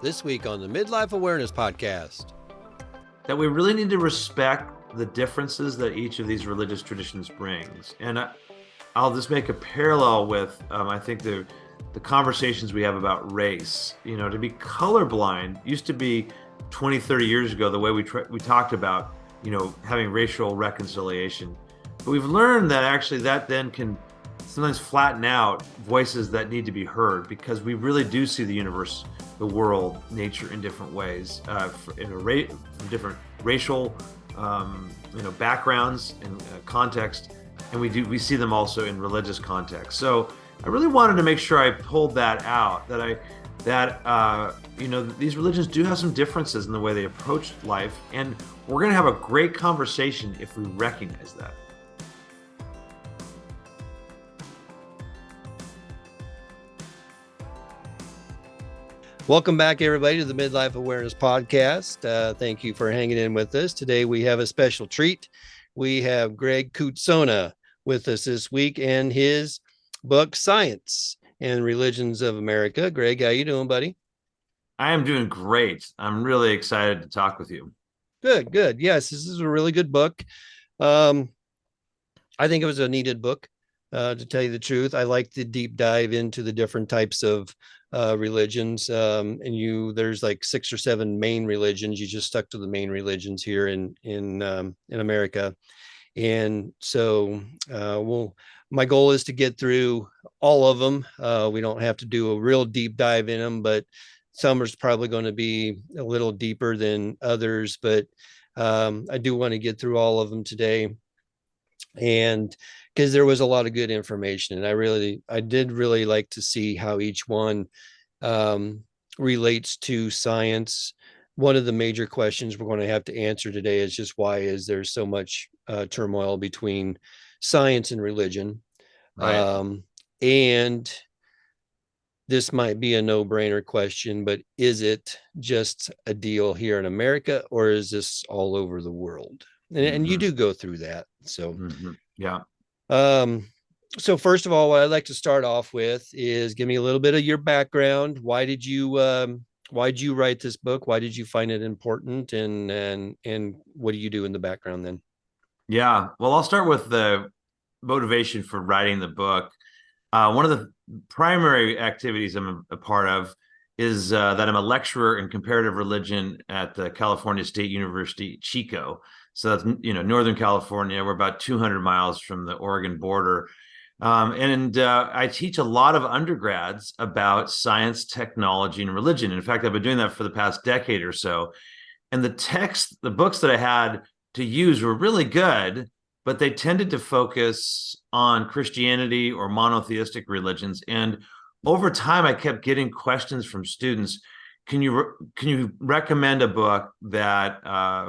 This week on the Midlife Awareness Podcast. That we really need to respect the differences that each of these religious traditions brings. And I'll just make a parallel with, I think, the conversations we have about race. You know, to be colorblind used to be 20, 30 years ago, the way we talked about, you know, having racial reconciliation. But we've learned that actually that then can sometimes flatten out voices that need to be heard, because we really do see the universe, the world, nature in different ways, from different racial, backgrounds and context, and we see them also in religious context. So I really wanted to make sure I pulled that out. These religions do have some differences in the way they approach life, and we're going to have a great conversation if we recognize that. Welcome back, everybody, to the Midlife Awareness Podcast. Thank you for hanging in with us. Today, we have a special treat. We have Greg Cootsona with us this week and his book, Science and Religions of America. Greg, how you doing, buddy? I am doing great. I'm really excited to talk with you. Good. Yes, this is a really good book. I think it was a needed book, to tell you the truth. I like the deep dive into the different types of religions, there's like 6 or 7 main religions. You just stuck to the main religions here in America, and so my goal is to get through all of them. We don't have to do a real deep dive in them, but some is probably going to be a little deeper than others, but I do want to get through all of them today, and because there was a lot of good information, and I did really like to see how each one relates to science. One of the major questions we're going to have to answer today is just why is there so much turmoil between science and religion? Right. And this might be a no-brainer question, but is it just a deal here in America, or is this all over the world? And you do go through that. So, yeah. So first of all, what I'd like to start off with is give me a little bit of your background. Why did you write this book? Why did you find it important? And what do you do in the background then? Yeah. Well, I'll start with the motivation for writing the book. One of the primary activities I'm a part of is that I'm a lecturer in comparative religion at the California State University, Chico. So that's, Northern California. We're about 200 miles from the Oregon border. I teach a lot of undergrads about science, technology, and religion. In fact, I've been doing that for the past decade or so. And the books that I had to use were really good, but they tended to focus on Christianity or monotheistic religions. And over time, I kept getting questions from students. Can you recommend a book that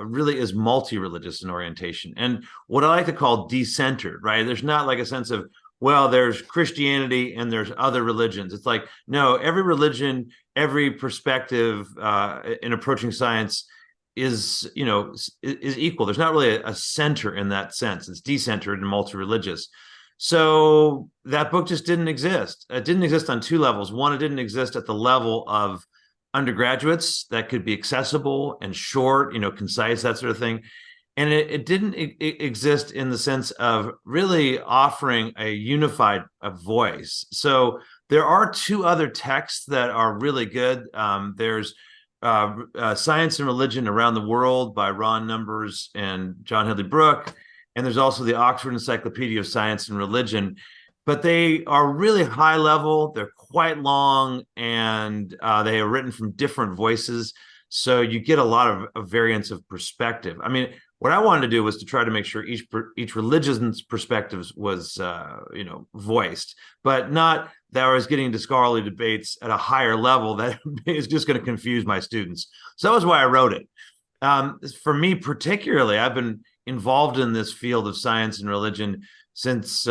really is multi-religious in orientation, and what I like to call decentered, right? There's not like a sense of, well, there's Christianity and there's other religions. It's like, no, every religion, every perspective in approaching science is equal. There's not really a center in that sense. It's decentered and multi-religious. So that book just didn't exist. It didn't exist on 2 levels. One, it didn't exist at the level of undergraduates that could be accessible and short, concise, that sort of thing. And it didn't exist in the sense of really offering a unified voice. So there are 2 other texts that are really good. There's Science and Religion Around the World by Ron Numbers and John Hedley Brooke. And there's also the Oxford Encyclopedia of Science and Religion. But they are really high level. They're quite long, and they are written from different voices. So you get a lot of variance of perspective. I mean, what I wanted to do was to try to make sure each religion's perspectives was, voiced, but not that I was getting into scholarly debates at a higher level that is just going to confuse my students. So that was why I wrote it. For me particularly, I've been involved in this field of science and religion since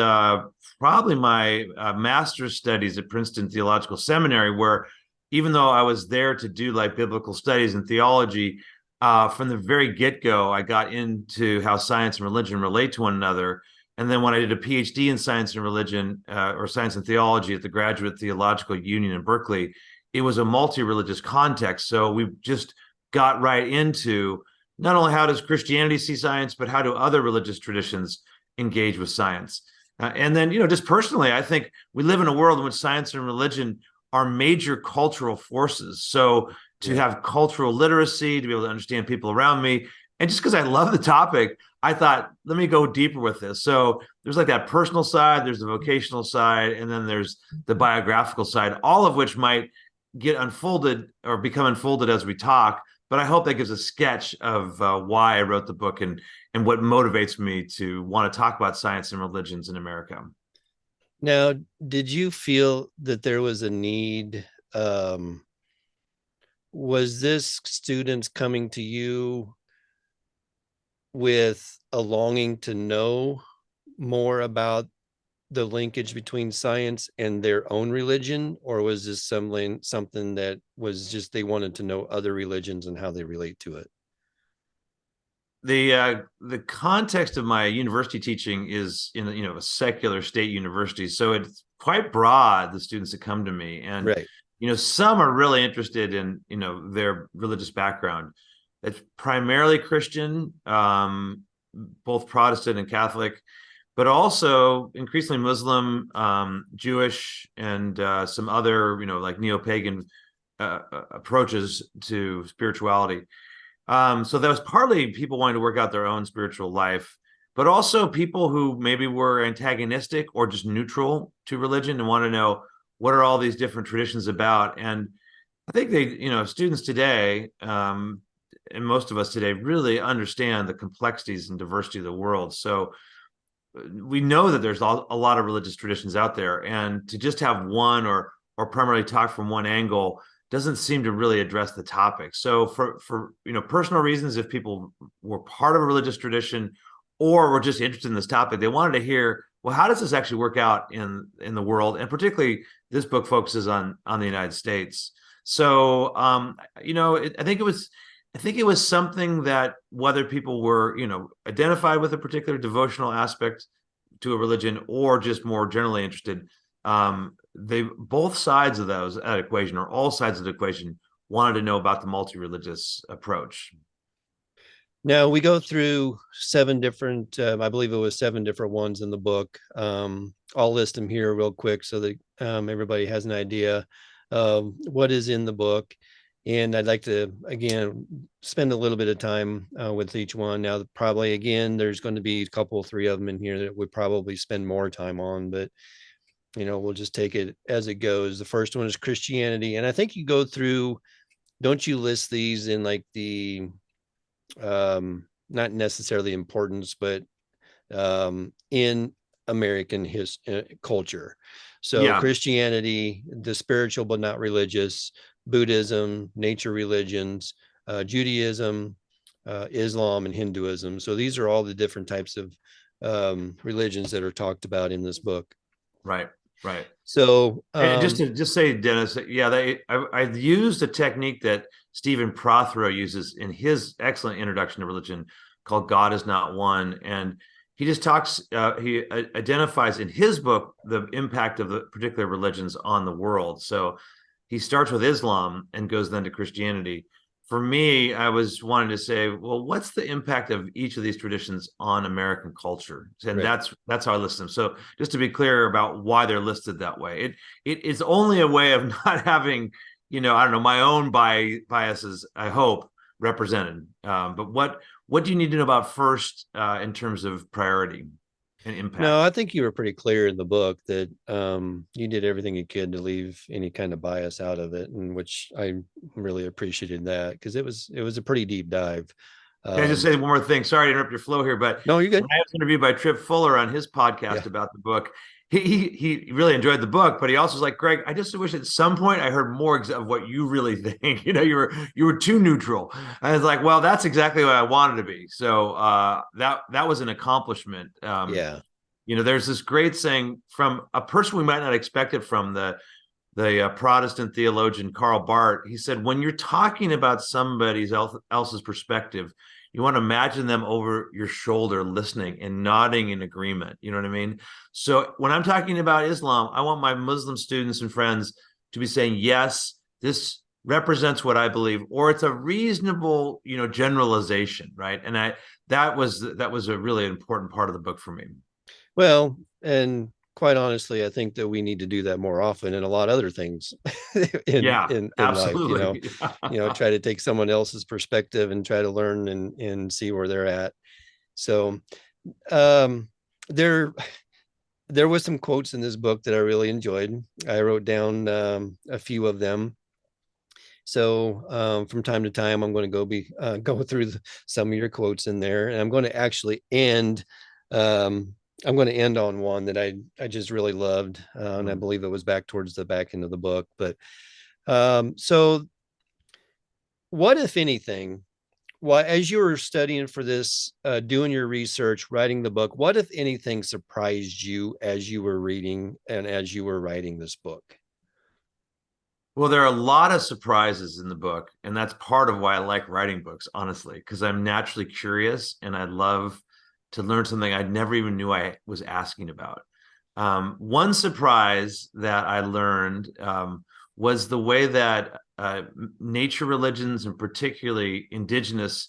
probably my master's studies at Princeton Theological Seminary, where even though I was there to do like biblical studies and theology, from the very get-go, I got into how science and religion relate to one another. And then when I did a PhD in science and religion, or science and theology at the Graduate Theological Union in Berkeley, it was a multi-religious context. So we just got right into not only how does Christianity see science, but how do other religious traditions engage with science? And then, just personally, I think we live in a world in which science and religion are major cultural forces. So to have cultural literacy, to be able to understand people around me, and just because I love the topic, I thought, let me go deeper with this. So there's like that personal side, there's the vocational side, and then there's the biographical side, all of which might get unfolded or become unfolded as we talk. But I hope that gives a sketch of why I wrote the book and what motivates me to want to talk about science and religions in America. Now, did you feel that there was a need? Was this students coming to you with a longing to know more about the linkage between science and their own religion, or was this something that was just they wanted to know other religions and how they relate to it? The context of my university teaching is in a secular state university, so it's quite broad, the students that come to me, and Right. some are really interested in their religious background. It's primarily Christian, both Protestant and Catholic, but also increasingly Muslim, Jewish, and some other like neo-pagan approaches to spirituality. So that was partly people wanting to work out their own spiritual life, but also people who maybe were antagonistic or just neutral to religion and want to know what are all these different traditions about. And I think students today, and most of us today, really understand the complexities and diversity of the world. So we know that there's a lot of religious traditions out there, and to just have one or primarily talk from one angle doesn't seem to really address the topic. So for personal reasons, if people were part of a religious tradition or were just interested in this topic, they wanted to hear, well, how does this actually work out in the world? And particularly this book focuses on the United States. So I think it was something that whether people were identified with a particular devotional aspect to a religion or just more generally interested, they both sides of that equation, or all sides of the equation, wanted to know about the multi-religious approach. Now we go through 7 different, I believe it was 7 different ones in the book. I'll list them here real quick so that everybody has an idea of what is in the book. And I'd like to, again, spend a little bit of time with each one. Now, probably, again, there's going to be a couple, 3 of them in here that we probably spend more time on, but we'll just take it as it goes. The first one is Christianity. And I think you go through, don't you list these in like the, not necessarily importance, but in American culture. So Christianity, the spiritual but not religious, Buddhism, nature religions, Judaism, Islam, and Hinduism. So these are all the different types of religions that are talked about in this book. Right. So and just say, Dennis, I used a technique that Stephen Prothero uses in his excellent introduction to religion called God is Not One. And he just talks, he identifies in his book the impact of the particular religions on the world. So he starts with Islam and goes then to Christianity. For me, I was wanting to say, well, what's the impact of each of these traditions on American culture? And that's how I list them. So just to be clear about why they're listed that way, it is only a way of not having, I don't know, my own biases, I hope, represented. But what do you need to know about first in terms of priority and impact? No, I think you were pretty clear in the book that you did everything you could to leave any kind of bias out of it, and which I really appreciated that, because it was a pretty deep dive. Can I just say one more thing? Sorry to interrupt your flow here, but no, you're good. When I was interviewed by Trip Fuller on his podcast about the book, he really enjoyed the book, but he also was like, Greg, I just wish at some point I heard more of what you really think. You were too neutral. I was like, well, that's exactly what I wanted to be. So that was an accomplishment. There's this great saying from a person we might not expect it from, the Protestant theologian Karl Barth. He said, when you're talking about somebody else's perspective, you want to imagine them over your shoulder listening and nodding in agreement. You know what I mean? So when I'm talking about Islam, I want my Muslim students and friends to be saying, yes, this represents what I believe, or it's a reasonable, generalization, right? And that was a really important part of the book for me. Well, and quite honestly, I think that we need to do that more often in a lot of other things in Yeah, life, absolutely. try to take someone else's perspective and try to learn and see where they're at. So um there there was some quotes in this book that I really enjoyed. I wrote down a few of them. So from time to time, I'm going to go through some of your quotes in there, and I'm going to actually end. I'm going to end on one that I just really loved, and I believe it was back towards the back end of the book. But so, what if anything? Well, as you were studying for this, doing your research, writing the book, what if anything surprised you as you were reading and as you were writing this book? Well, there are a lot of surprises in the book, and that's part of why I like writing books, honestly, because I'm naturally curious and I love to learn something I never even knew I was asking about. One surprise that I learned was the way that nature religions, and particularly indigenous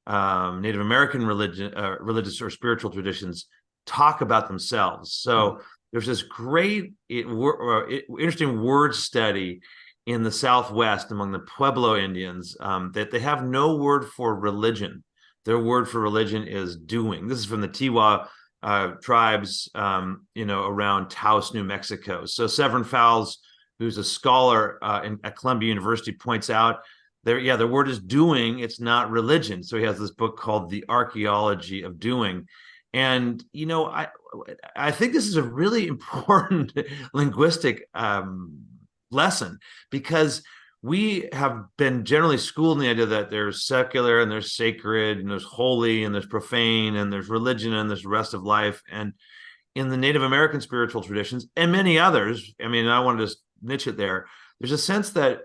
Native American religious or spiritual traditions, talk about themselves. So there's this great, interesting word study in the Southwest among the Pueblo Indians, that they have no word for religion. Their word for religion is doing. This is from the Tiwa tribes, around Taos, New Mexico. So Severin Fowles, who's a scholar at Columbia University, points out their word is doing. It's not religion. So he has this book called The Archaeology of Doing. And, I think this is a really important linguistic lesson, because we have been generally schooled in the idea that there's secular and there's sacred and there's holy and there's profane and there's religion and there's the rest of life. And in the Native American spiritual traditions and many others, I mean, I want to just niche it there. There's a sense that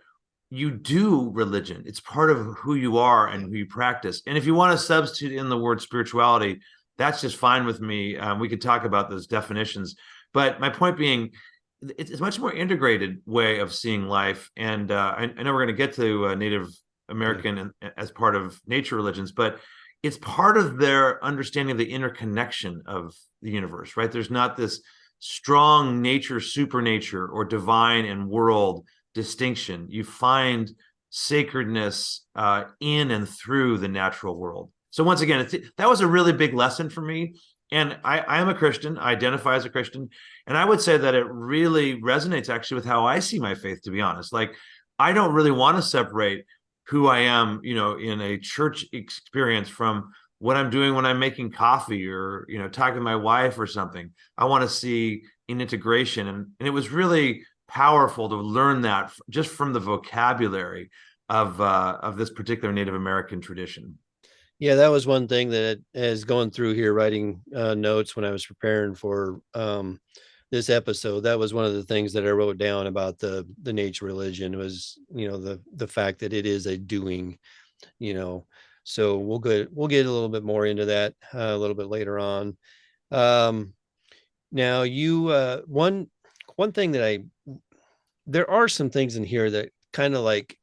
you do religion. It's part of who you are and who you practice. And if you want to substitute in the word spirituality, that's just fine with me. We could talk about those definitions. But my point being, it's a much more integrated way of seeing life. And I know we're going to get to Native American as part of nature religions, but it's part of their understanding of the interconnection of the universe, right? There's not this strong nature, supernature, or divine and world distinction. You find sacredness in and through the natural world. So once again, that was a really big lesson for me. And I am a Christian. I identify as a Christian. And I would say that it really resonates actually with how I see my faith, to be honest. Like, I don't really want to separate who I am, in a church experience from what I'm doing when I'm making coffee or, talking to my wife or something. I want to see an integration. And it was really powerful to learn that just from the vocabulary of this particular Native American tradition. Yeah, that was one thing that as going through here writing notes when I was preparing for this episode. That was one of the things that I wrote down about the nature religion was, the fact that it is a doing, you know. So we'll get a little bit more into that a little bit later on. Now you one thing that there are some things in here that kind of like,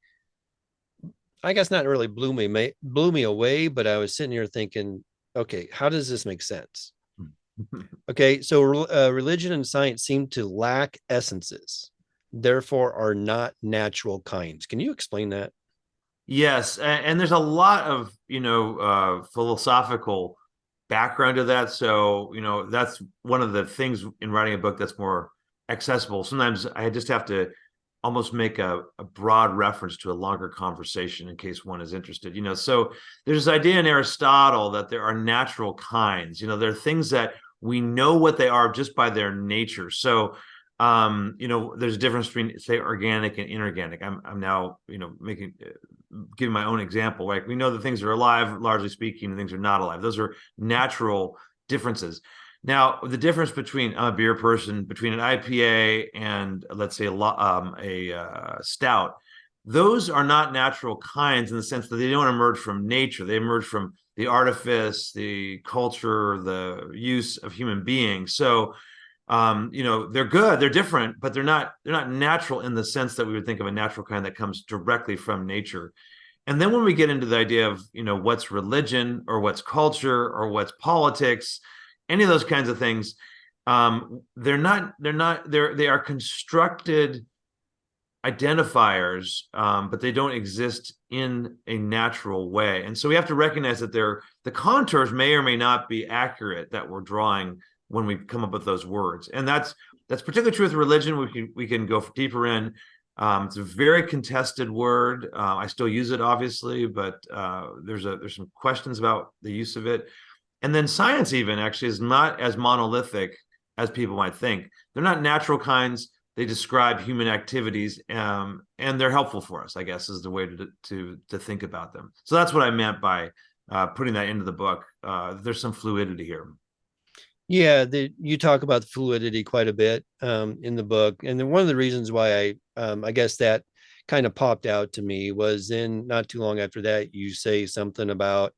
I guess not really blew me away, but I was sitting here thinking, okay, how does this make sense? Okay, so religion and science seem to lack essences, therefore are not natural kinds. Can you explain that? Yes, and there's a lot of philosophical background to that. So that's one of the things in writing a book that's more accessible. Sometimes I just have to almost make a broad reference to a longer conversation in case one is interested. So there's this idea in Aristotle that there are natural kinds. There are things that we know what they are just by their nature. So there's a difference between, say, organic and inorganic. I'm now giving my own example. Like, we know that things are alive, largely speaking, and things are not alive. Those are natural differences. Now, the difference between, I'm a beer person, between an IPA and, let's say, a stout, those are not natural kinds in the sense that they don't emerge from nature. They emerge from the artifice, the culture, the use of human beings. So they're good, they're different, but they're not natural in the sense that we would think of a natural kind that comes directly from nature. And then when we get into the idea of, what's religion or what's culture or what's politics, any of those kinds of things, they are constructed identifiers, but they don't exist in a natural way. And so we have to recognize that the contours may or may not be accurate that we're drawing when we come up with those words. And that's particularly true with religion. We can go deeper in. It's a very contested word. I still use it, obviously, but there's some questions about the use of it. And then science even actually is not as monolithic as people might think. They're not natural kinds. They describe human activities, and they're helpful for us, I guess, is the way to think about them. So that's what I meant by putting that into the book. There's some fluidity here. Yeah, you talk about fluidity quite a bit in the book, and then one of the reasons why I guess that kind of popped out to me was in not too long after that you say something about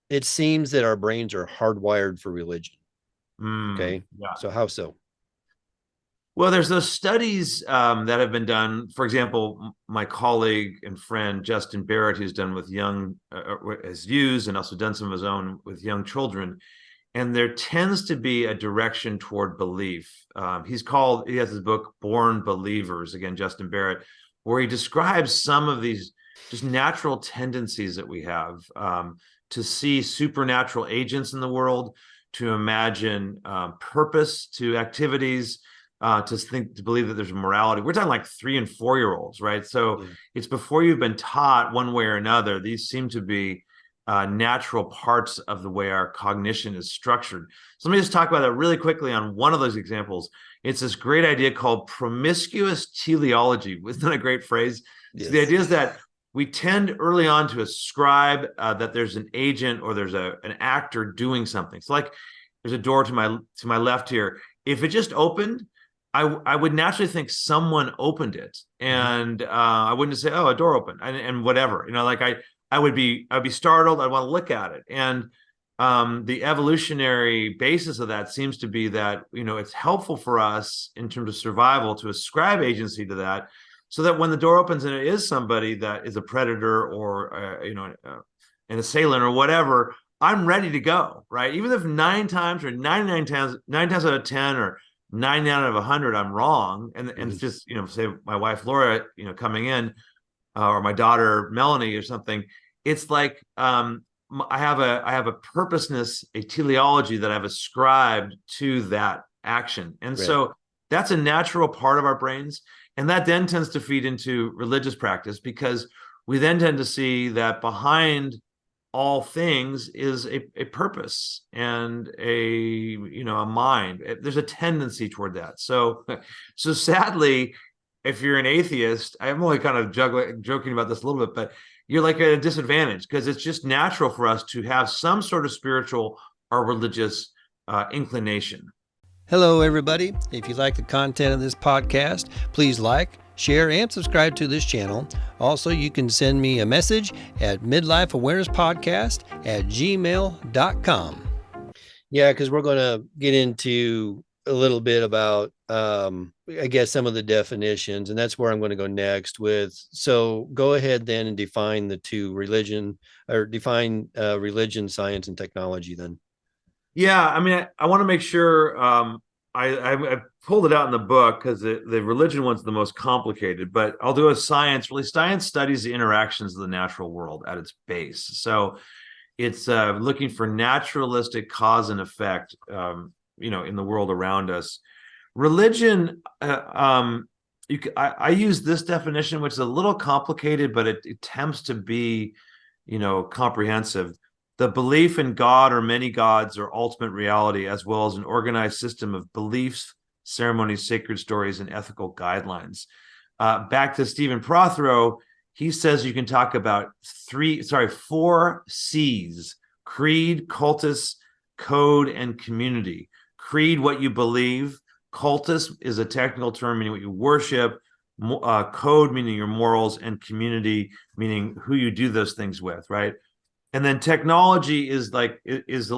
it seems that our brains are hardwired for religion. Okay, Yeah. so how so? Well, there's those studies that have been done. For example, my colleague and friend Justin Barrett, who's done with has used and also done some of his own with young children, and there tends to be a direction toward belief. He has his book Born Believers, again, Justin Barrett, where he describes some of these just natural tendencies that we have to see supernatural agents in the world, to imagine purpose to activities, to believe that there's morality. We're talking like 3 and 4 year olds, right? So it's before you've been taught one way or another. These seem to be natural parts of the way our cognition is structured. So let me just talk about that really quickly on one of those examples. It's this great idea called promiscuous teleology. Isn't that a great phrase? Yes. So the idea is that we tend early on to ascribe that there's an agent or there's an actor doing something. So like there's a door to my left here. If it just opened, I would naturally think someone opened it, and I wouldn't say, "Oh, a door opened," and whatever. Like I would be startled. I'd want to look at it, and the evolutionary basis of that seems to be that it's helpful for us in terms of survival to ascribe agency to that, so that when the door opens and it is somebody that is a predator or an assailant or whatever, I'm ready to go, right? Even if 9 times or 9 times out of 10 or 99 out of 100 I'm wrong, and it's just say my wife Laura coming in, or my daughter Melanie or something. It's like I have a purposeness, a teleology that I've ascribed to that action, and so that's a natural part of our brains, and that then tends to feed into religious practice, because we then tend to see that behind all things is a purpose and a mind. There's a tendency toward that. So sadly, if you're an atheist, I'm only kind of joking about this a little bit, but you're like at a disadvantage, because it's just natural for us to have some sort of spiritual or religious inclination. Hello, everybody. If you like the content of this podcast, please like, share, and subscribe to this channel. Also, you can send me a message at midlifeawareness.podcast@gmail.com. Yeah, because we're going to get into a little bit about, I guess, some of the definitions, and that's where I'm going to go next with. So go ahead then and define the two religion, science, and technology then. Yeah, I mean, I want to make sure I pulled it out in the book because the religion one's the most complicated, but I'll do a science. Really, science studies the interactions of the natural world at its base. So it's looking for naturalistic cause and effect, in the world around us. Religion, I use this definition, which is a little complicated, but it attempts to be, comprehensive. The belief in God or many gods or ultimate reality, as well as an organized system of beliefs, ceremonies, sacred stories, and ethical guidelines. Back to Stephen Prothero, he says you can talk about 4 C's: creed, cultus, code, and community. Creed, what you believe. Cultus is a technical term meaning what you worship. Code meaning your morals, and community meaning who you do those things with, right? And then technology is like is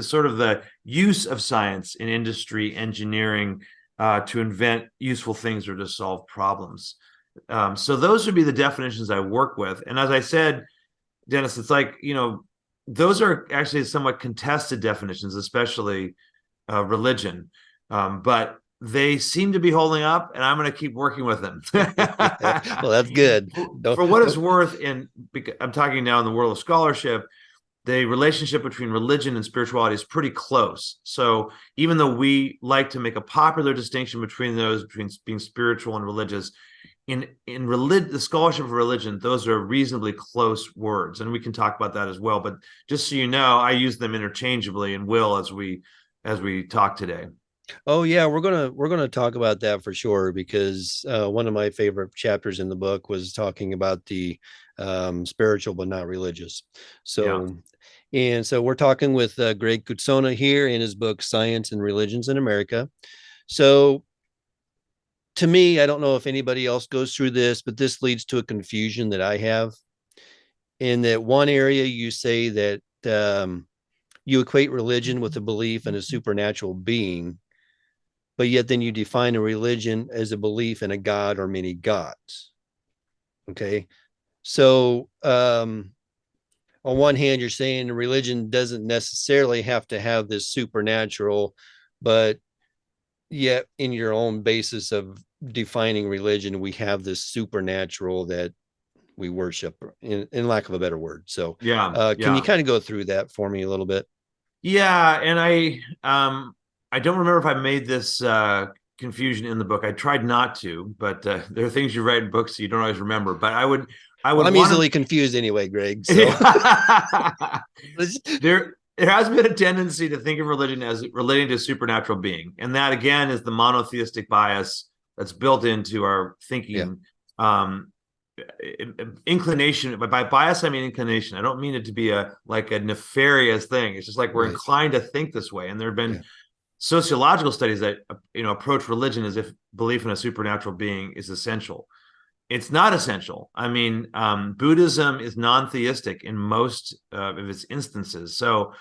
sort of the use of science in industry, engineering, to invent useful things or to solve problems. So those would be the definitions I work with. And as I said, Dennis, it's like, those are actually somewhat contested definitions, especially religion. But they seem to be holding up, and I'm going to keep working with them. Well, that's good. For what it's worth, I'm talking now in the world of scholarship, the relationship between religion and spirituality is pretty close. So even though we like to make a popular distinction between those, between being spiritual and religious, in the scholarship of religion, those are reasonably close words, and we can talk about that as well. But just so you know, I use them interchangeably and will as we talk today. Oh yeah, we're gonna talk about that for sure, because one of my favorite chapters in the book was talking about the spiritual but not religious. Yeah. So we're talking with Greg Cootsona here in his book Science and Religions in America. So to me, I don't know if anybody else goes through this, but this leads to a confusion that I have. In that one area, you say that you equate religion with a belief in a supernatural being, but yet then you define a religion as a belief in a god or many gods. Okay. So on one hand, you're saying religion doesn't necessarily have to have this supernatural, but yet in your own basis of defining religion, we have this supernatural that we worship, in lack of a better word. So Yeah. can you Yeah. kind of go through that for me a little bit? Yeah. And I don't remember if I made this confusion in the book. I tried not to, but there are things you write in books you don't always remember. But I Well, would I'm want easily confused anyway, Greg. So to. There has been a tendency to think of religion as relating to a supernatural being, and that again is the monotheistic bias that's built into our yeah, thinking. Um, Inclination, but by bias I mean inclination. I don't mean it to be a nefarious thing. It's just like we're right. inclined to think this way, and there have Yeah, been sociological studies that approach religion as if belief in a supernatural being is essential. It's not essential. I mean, Buddhism is non-theistic in most of its instances. So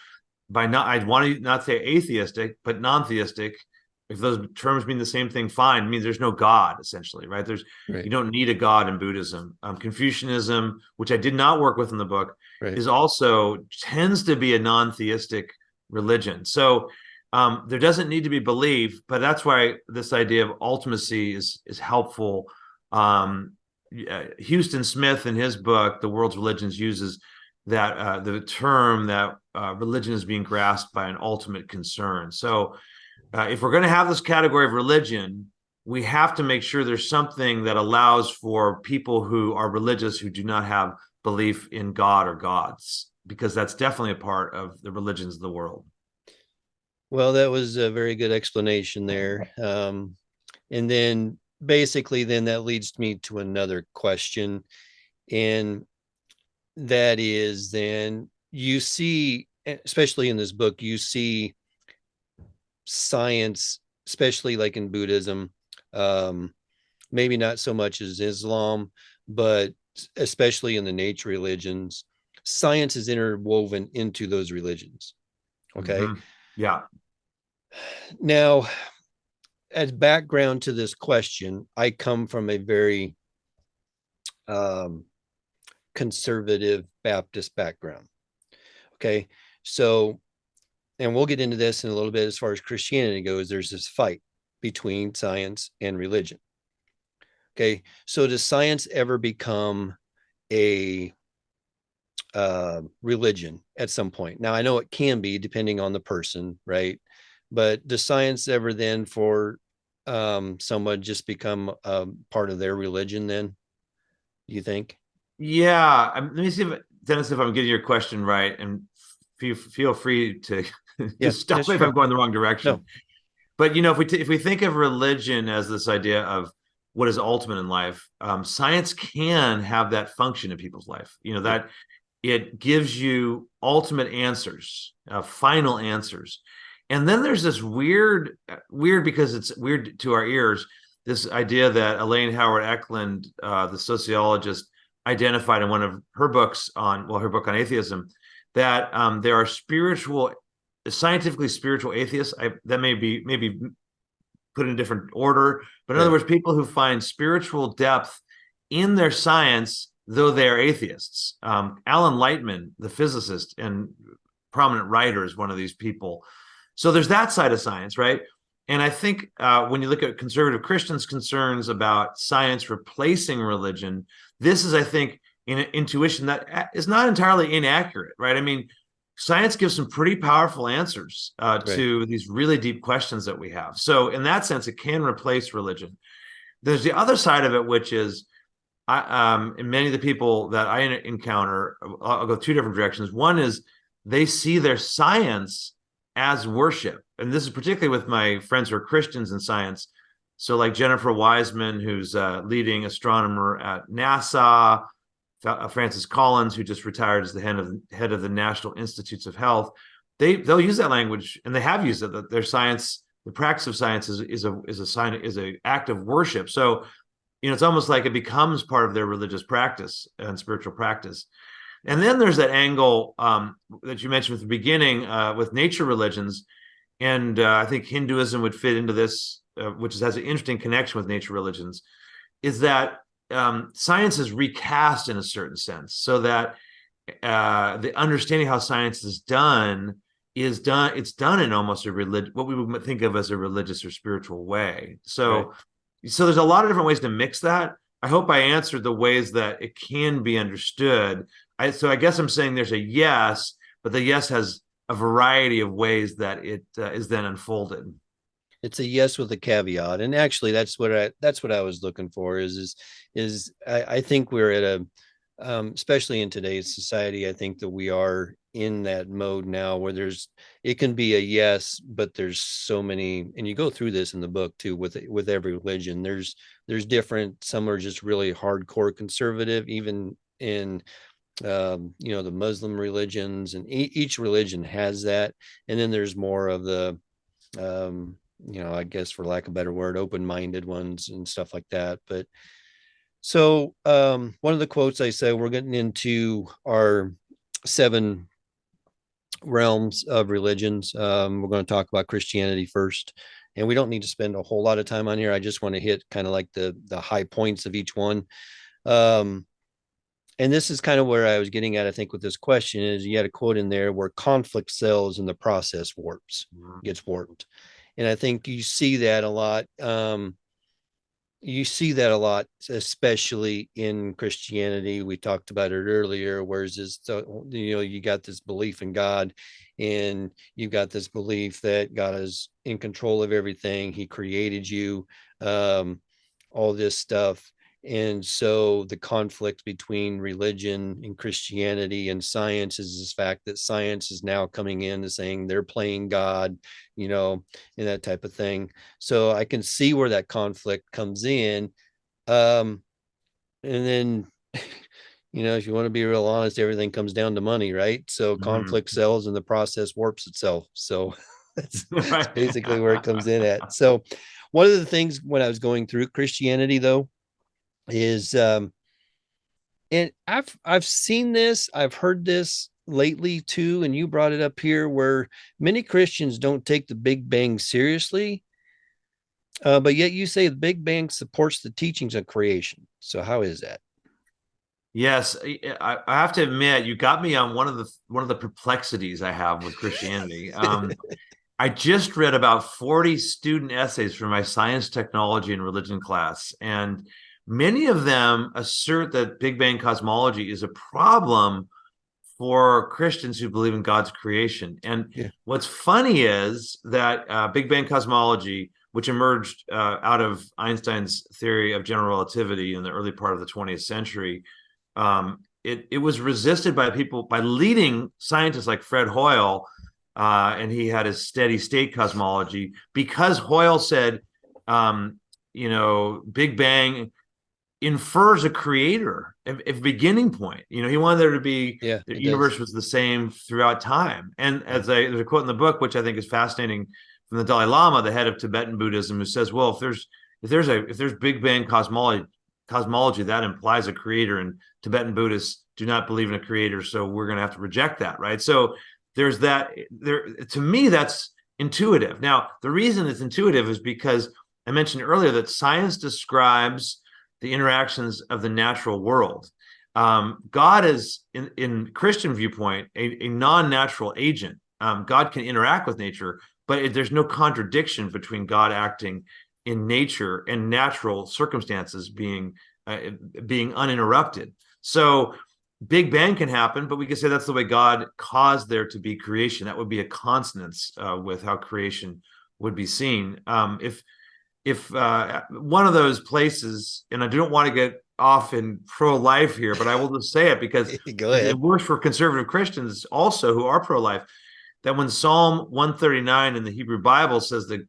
by not, I'd want to not say atheistic, but non-theistic. If those terms mean the same thing, fine. It means there's no God, essentially, right? right, You don't need a God in Buddhism. Confucianism, which I did not work with in the book, right. is also tends to be a non-theistic religion. So there doesn't need to be belief, but that's why this idea of ultimacy is helpful. Houston Smith, in his book, The World's Religions, uses that the term that religion is being grasped by an ultimate concern. So if we're going to have this category of religion, we have to make sure there's something that allows for people who are religious who do not have belief in God or gods, because that's definitely a part of the religions of the world. Well, that was a very good explanation there. And then basically, then that leads me to another question. And that is, then you see, especially in this book, you see science, especially like in Buddhism, um, maybe not so much as Islam, but especially in the nature religions, science is interwoven into those religions. Okay. Mm-hmm. Yeah. Now, as background to this question, I come from a very um, conservative Baptist background. Okay. So, and we'll get into this in a little bit as far as Christianity goes. There's this fight between science and religion. Okay. So, does science ever become a religion at some point? Now, I know it can be depending on the person, right? But does science ever then for someone just become part of their religion then, you think? Yeah. Let me see if, Dennis, if I'm getting your question right, and feel free to Yeah, yeah, stop me if I'm sure. going the wrong No, direction. But if we think of religion as this idea of what is ultimate in life, science can have that function in people's life. yeah, That it gives you ultimate answers, final answers. And then there's this weird because it's weird to our ears, this idea that Elaine Howard Eklund, the sociologist, identified in one of her books her book on atheism, that there are scientifically spiritual atheists. That may be put in a different order, but in other words, people who find spiritual depth in their science, though they are atheists. Alan Lightman, the physicist and prominent writer, is one of these people. So there's that side of science, right? And I think when you look at conservative Christians' concerns about science replacing religion, this is, I think, an intuition that is not entirely inaccurate, right? I mean, science gives some pretty powerful answers to these really deep questions that we have. So in that sense, it can replace religion. There's the other side of it, which is, and many of the people that I encounter, I'll go two different directions. One is they see their science as worship. And this is particularly with my friends who are Christians in science. So like Jennifer Wiseman, who's leading astronomer at NASA, Francis Collins, who just retired as the head of the National Institutes of Health, they'll use that language, and they have used it. That their science, the practice of science, is an act of worship. So, it's almost like it becomes part of their religious practice and spiritual practice. And then there's that angle that you mentioned at the beginning with nature religions, and I think Hinduism would fit into this, which has an interesting connection with nature religions, is that science is recast in a certain sense, so that the understanding how science is done, it's done in almost what we would think of as a religious or spiritual way. So there's a lot of different ways to mix that. I hope I answered the ways that it can be understood. So I guess I'm saying there's a yes, but the yes has a variety of ways that it is then unfolded. It's a yes with a caveat, and actually that's what I was looking for. I think we're at a especially in today's society, I think that we are in that mode now where it can be a yes, but there's so many, and you go through this in the book too, with every religion. There's different, some are just really hardcore conservative, even in the Muslim religions, and each religion has that. And then there's more of the I guess, for lack of a better word, open-minded ones and stuff like that. But so one of the quotes I said, we're getting into our 7 realms of religions. We're going to talk about Christianity first, and we don't need to spend a whole lot of time on here. I just want to hit kind of like the high points of each one. And this is kind of where I was getting at, I think, with this question, is you had a quote in there where conflict sells and the process gets warped. And I think you see that a lot. Especially in Christianity. We talked about it earlier, whereas you got this belief in God, and you've got this belief that God is in control of everything. He created you, all this stuff. And so the conflict between religion and Christianity and science is this fact that science is now coming in and saying they're playing God, and that type of thing. So I can see where that conflict comes in. And then, if you want to be real honest, everything comes down to money, right? So conflict sells and the process warps itself. So that's basically where it comes in at. So one of the things when I was going through Christianity, though, is and I've seen this, I've heard this lately too, and you brought it up here, where many Christians don't take the Big Bang seriously, but yet you say the Big Bang supports the teachings of creation. So how is that? Yes, I have to admit, you got me on one of the perplexities I have with Christianity. I just read about 40 student essays for my science, technology, and religion class, and many of them assert that Big Bang cosmology is a problem for Christians who believe in God's creation. And what's funny is that Big Bang cosmology, which emerged out of Einstein's theory of general relativity in the early part of the 20th century, it was resisted by leading scientists like Fred Hoyle, and he had his steady state cosmology, because Hoyle said, Big Bang infers a creator, a beginning point. He wanted there to be, the universe was the same throughout time. And there's a quote in the book, which I think is fascinating, from the Dalai Lama, the head of Tibetan Buddhism, who says, well, if there's Big Bang cosmology, cosmology, that implies a creator, and Tibetan Buddhists do not believe in a creator, so we're going to have to reject that, right? So there's that. There, to me, that's intuitive. Now, the reason it's intuitive is because I mentioned earlier that science describes the interactions of the natural world. God is, in Christian viewpoint, a non-natural agent. God can interact with nature, but there's no contradiction between God acting in nature and natural circumstances being uninterrupted. So Big Bang can happen, but we can say that's the way God caused there to be creation. That would be a consonance with how creation would be seen. If one of those places, and I don't want to get off in pro-life here, but I will just say it because Go it ahead. works for conservative Christians also who are pro-life. That when Psalm 139 in the Hebrew Bible says that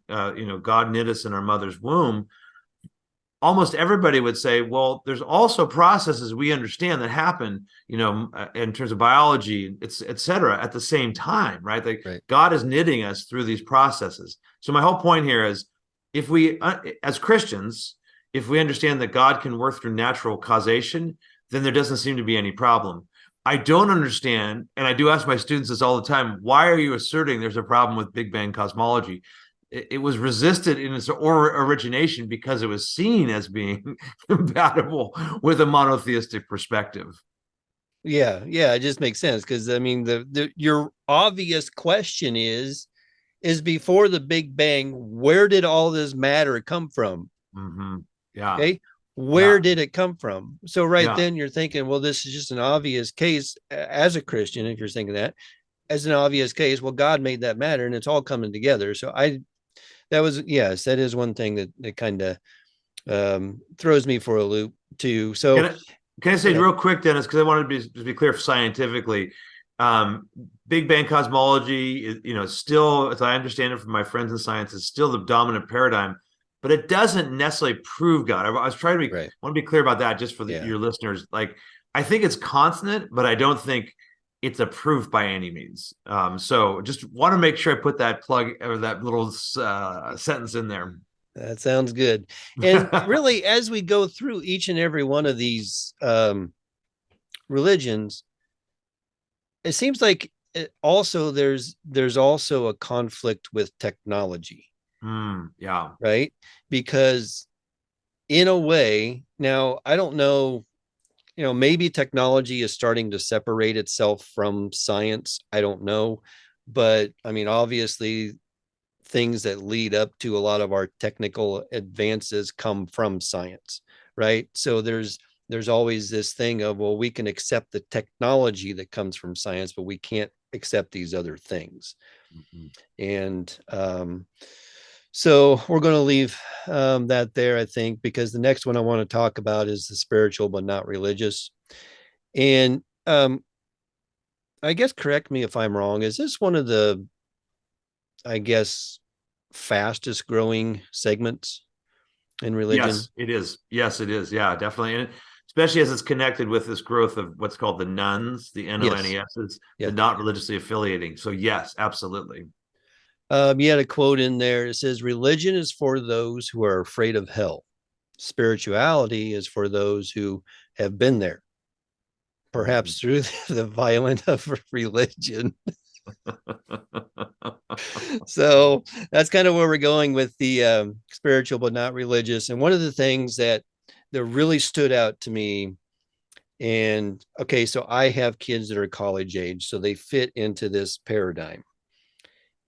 God knit us in our mother's womb, almost everybody would say, well, there's also processes we understand that happen, in terms of biology, et cetera, at the same time, right? Like Right. God is knitting us through these processes. So my whole point here is, if we, as Christians, if we understand that God can work through natural causation, then there doesn't seem to be any problem. I don't understand, and I do ask my students this all the time, why are you asserting there's a problem with Big Bang cosmology? It was resisted in its origination because it was seen as being compatible with a monotheistic perspective. Yeah, yeah, it just makes sense because I mean the your obvious question is before the Big Bang, where did all this matter come from? Mm-hmm. Yeah. Okay. Where Yeah. did it come from? So right Yeah. then you're thinking, well, this is just an obvious case as a Christian, if you're thinking that as an obvious case, well, God made that matter and it's all coming together. So that was, yes, that is one thing that kind of throws me for a loop too. Can So I, can I say real quick, Dennis, because I wanted to be clear scientifically, um, Big Bang cosmology is, still, as I understand it from my friends in science, is still the dominant paradigm, but it doesn't necessarily prove God. I was trying to right. want to be clear about that just for Yeah. your listeners. Like, I think it's consonant, but I don't think it's a proof by any means. So just want to make sure I put that plug or that little sentence in there. That sounds good. And really, as we go through each and every one of these religions, it seems like there's also a conflict with technology, Yeah. right? Because in a way, now I don't know, maybe technology is starting to separate itself from science. I don't know. But I mean, obviously, things that lead up to a lot of our technical advances come from science, right? So there's always this thing of, well, we can accept the technology that comes from science, but we can't accept these other things. Mm-hmm. And so we're going to leave that there, I think, because the next one I want to talk about is the spiritual but not religious. And I guess correct me if I'm wrong. Is this one of the, I guess, fastest growing segments in religion? Yes, it is. Yes, it is. Yeah, definitely. And especially as it's connected with this growth of what's called the nuns, the Yes. NONESs, the Yeah. not religiously affiliating. So yes, absolutely. You had a quote in there. It says, religion is for those who are afraid of hell. Spirituality is for those who have been there, Mhm. perhaps through the violence of religion. So that's kind of where we're going with the spiritual but not religious. And one of the things that really stood out to me, and okay, so I have kids that are college age, so they fit into this paradigm.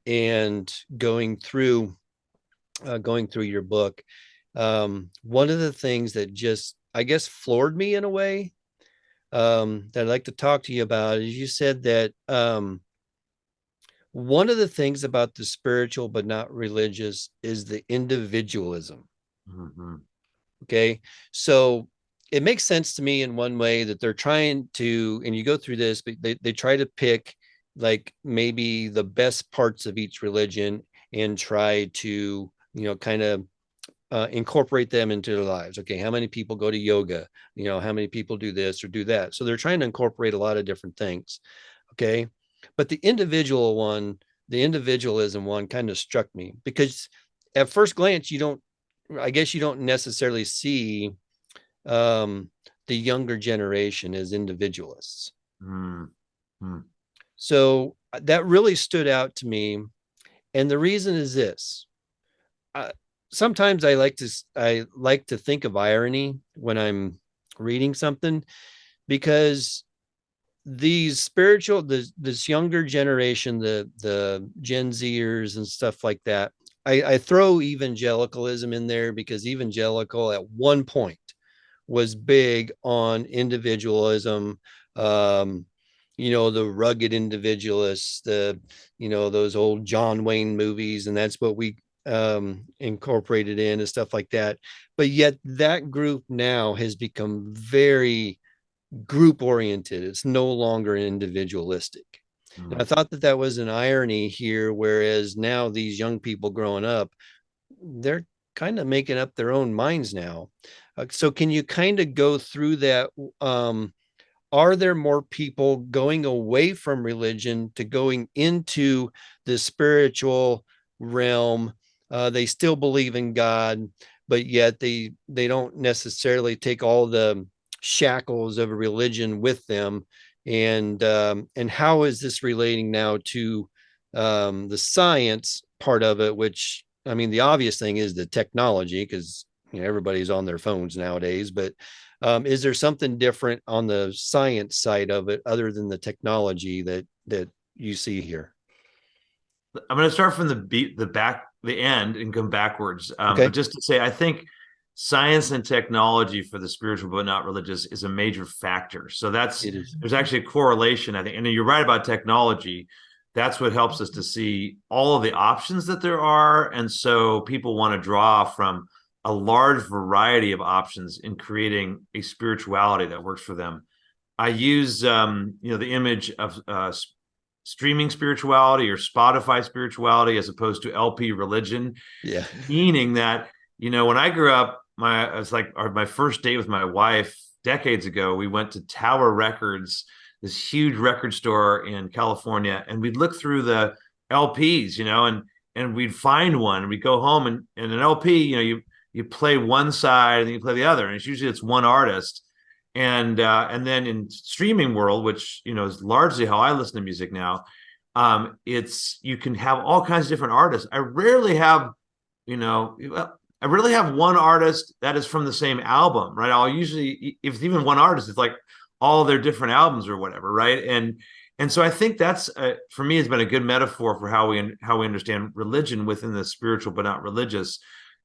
And going through your book, one of the things that just, I guess, floored me in a way, that I'd like to talk to you about is you said that one of the things about the spiritual but not religious is the individualism. Mhm. Okay. So it makes sense to me in one way that they're trying to, and you go through this, but they try to pick like maybe the best parts of each religion and try to, kind of incorporate them into their lives. Okay, how many people go to yoga? How many people do this or do that? So they're trying to incorporate a lot of different things. Okay, but the individualism one kind of struck me because at first glance, I guess you don't necessarily see um, the younger generation as individualists. Mm, mm, So that really stood out to me. And the reason is this. Uh, Sometimes I like to think of irony when I'm reading something, because this younger generation, the Gen Zers and stuff like that, I throw evangelicalism in there because evangelical at one point was big on individualism. um the rugged individualists, those old John Wayne movies, and that's what we incorporated in and stuff like that. But yet that group now has become very group oriented. It's no longer individualistic. And I mm. thought that that was an irony here, whereas now these young people growing up, they're kind of making up their own minds now. So can you kind of go through that? Um, are there more people going away from religion to going into the spiritual realm? They still believe in God, but yet they don't necessarily take all the shackles of a religion with them. And how is this relating now to the science part of it? Which, I mean, the obvious thing is the technology, because everybody's on their phones nowadays. But is there something different on the science side of it other than the technology that you see here? I'm going to start from the end and come backwards. But Okay. just to say, I think science and technology for the spiritual but not religious is a major factor. So It is. there's actually a correlation, I think. And you're right about technology. That's what helps us to see all of the options that there are. And so people want to draw from a large variety of options in creating a spirituality that works for them. I use the image of streaming spirituality or Spotify spirituality as opposed to LP religion, Yeah. meaning that when I grew up, it was like my first date with my wife decades ago. We went to Tower Records, this huge record store in California, and we'd look through the LPs, and we'd find one, and we'd go home, and an LP, you play one side and then you play the other, and it's one artist. And then in streaming world, which is largely how I listen to music now, it's you can have all kinds of different artists. You know, I rarely have one artist that is from the same album, right? I'll usually, if it's even one artist, it's like all their different albums or whatever, right? And so I think that's for me has been a good metaphor for how we understand religion within the spiritual but not religious,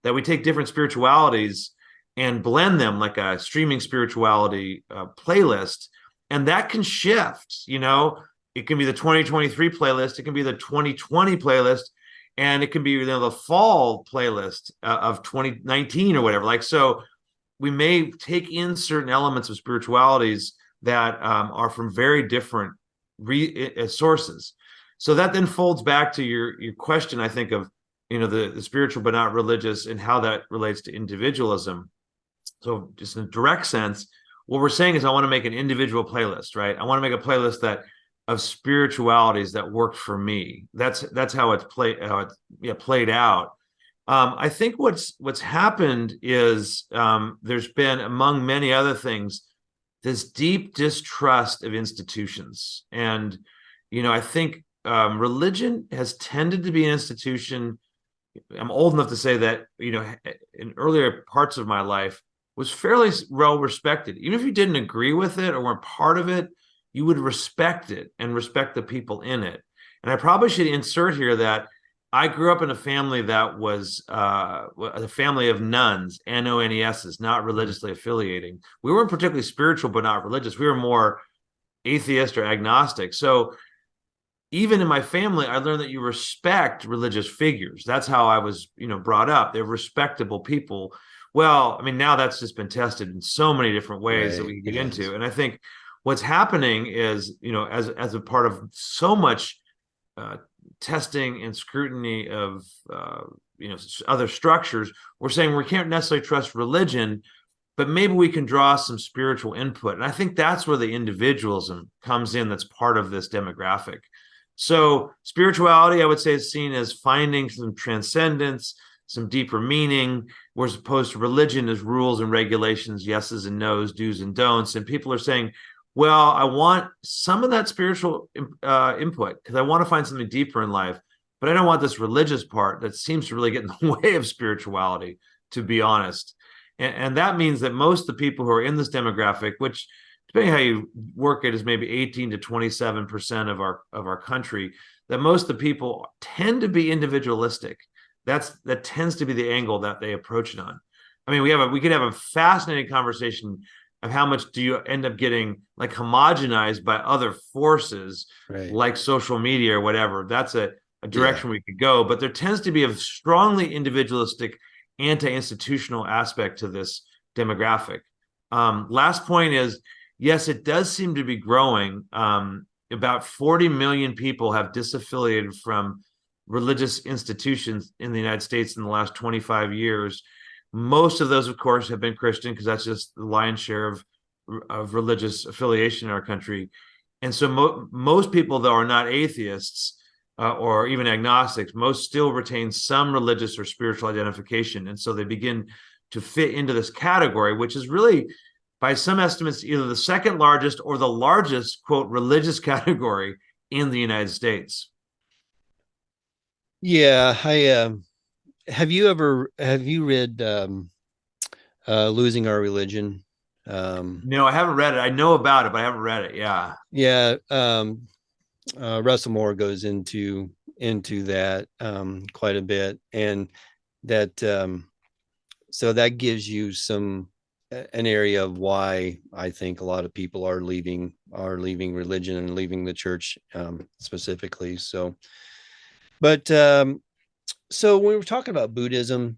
that we take different spiritualities and blend them like a streaming spirituality playlist, and that can shift. It can be the 2023 playlist, it can be the 2020 playlist, and it can be the fall playlist of 2019 or whatever. Like, so we may take in certain elements of spiritualities that are from very different sources. So that then folds back to your question, I think, of the spiritual but not religious and how that relates to individualism. So just in a direct sense, what we're saying is I want to make an individual playlist, right? I want to make a playlist of spiritualities that work for me. That's how it's played out. I think what's happened is there's been, among many other things, this deep distrust of institutions. And I think religion has tended to be an institution. I'm old enough to say that in earlier parts of my life was fairly well respected. Even if you didn't agree with it or weren't part of it, you would respect it and respect the people in it. And I probably should insert here that I grew up in a family that was a family of nuns, NONESs, not religiously affiliating. We weren't particularly spiritual, but not religious. We were more atheist or agnostic. So even in my family, I learned that you respect religious figures. That's how I was, brought up. They're respectable people. Well, I mean, now that's just been tested in so many different ways that Right. we can It get has. into. And I think what's happening is, as a part of so much testing and scrutiny of, other structures, we're saying we can't necessarily trust religion, but maybe we can draw some spiritual input. And I think that's where the individualism comes in. That's part of this demographic. So spirituality, I would say, is seen as finding some transcendence, some deeper meaning, whereas opposed to religion is rules and regulations, yeses and nos, do's and don'ts. And people are saying, well, I want some of that spiritual input because I want to find something deeper in life, but I don't want this religious part that seems to really get in the way of spirituality, to be honest. And that means that most of the people who are in this demographic, which depending how you work it is maybe 18 to 27% of our country, that most of the people tend to be individualistic. That tends to be the angle that they approach it on. I mean, we could have a fascinating conversation of how much do you end up getting like homogenized by other forces, Right. like social media or whatever. That's a direction Yeah. we could go, but there tends to be a strongly individualistic, anti-institutional aspect to this demographic. Last point is, yes, it does seem to be growing. About 40 million people have disaffiliated from religious institutions in the United States in the last 25 years. Most of those, of course, have been Christian because that's just the lion's share of religious affiliation in our country. And so most people, though, are not atheists or even agnostics. Most still retain some religious or spiritual identification. And so they begin to fit into this category, which is really, by some estimates, either the second largest or the largest, quote, religious category in the United States. Yeah. Have you read Losing Our Religion? No, I haven't read it. I know about it, but I haven't read it. Yeah. Yeah. Russell Moore goes into that quite a bit, and that so that gives you an area of why I think a lot of people are leaving religion and leaving the church specifically. So, but so when we were talking about Buddhism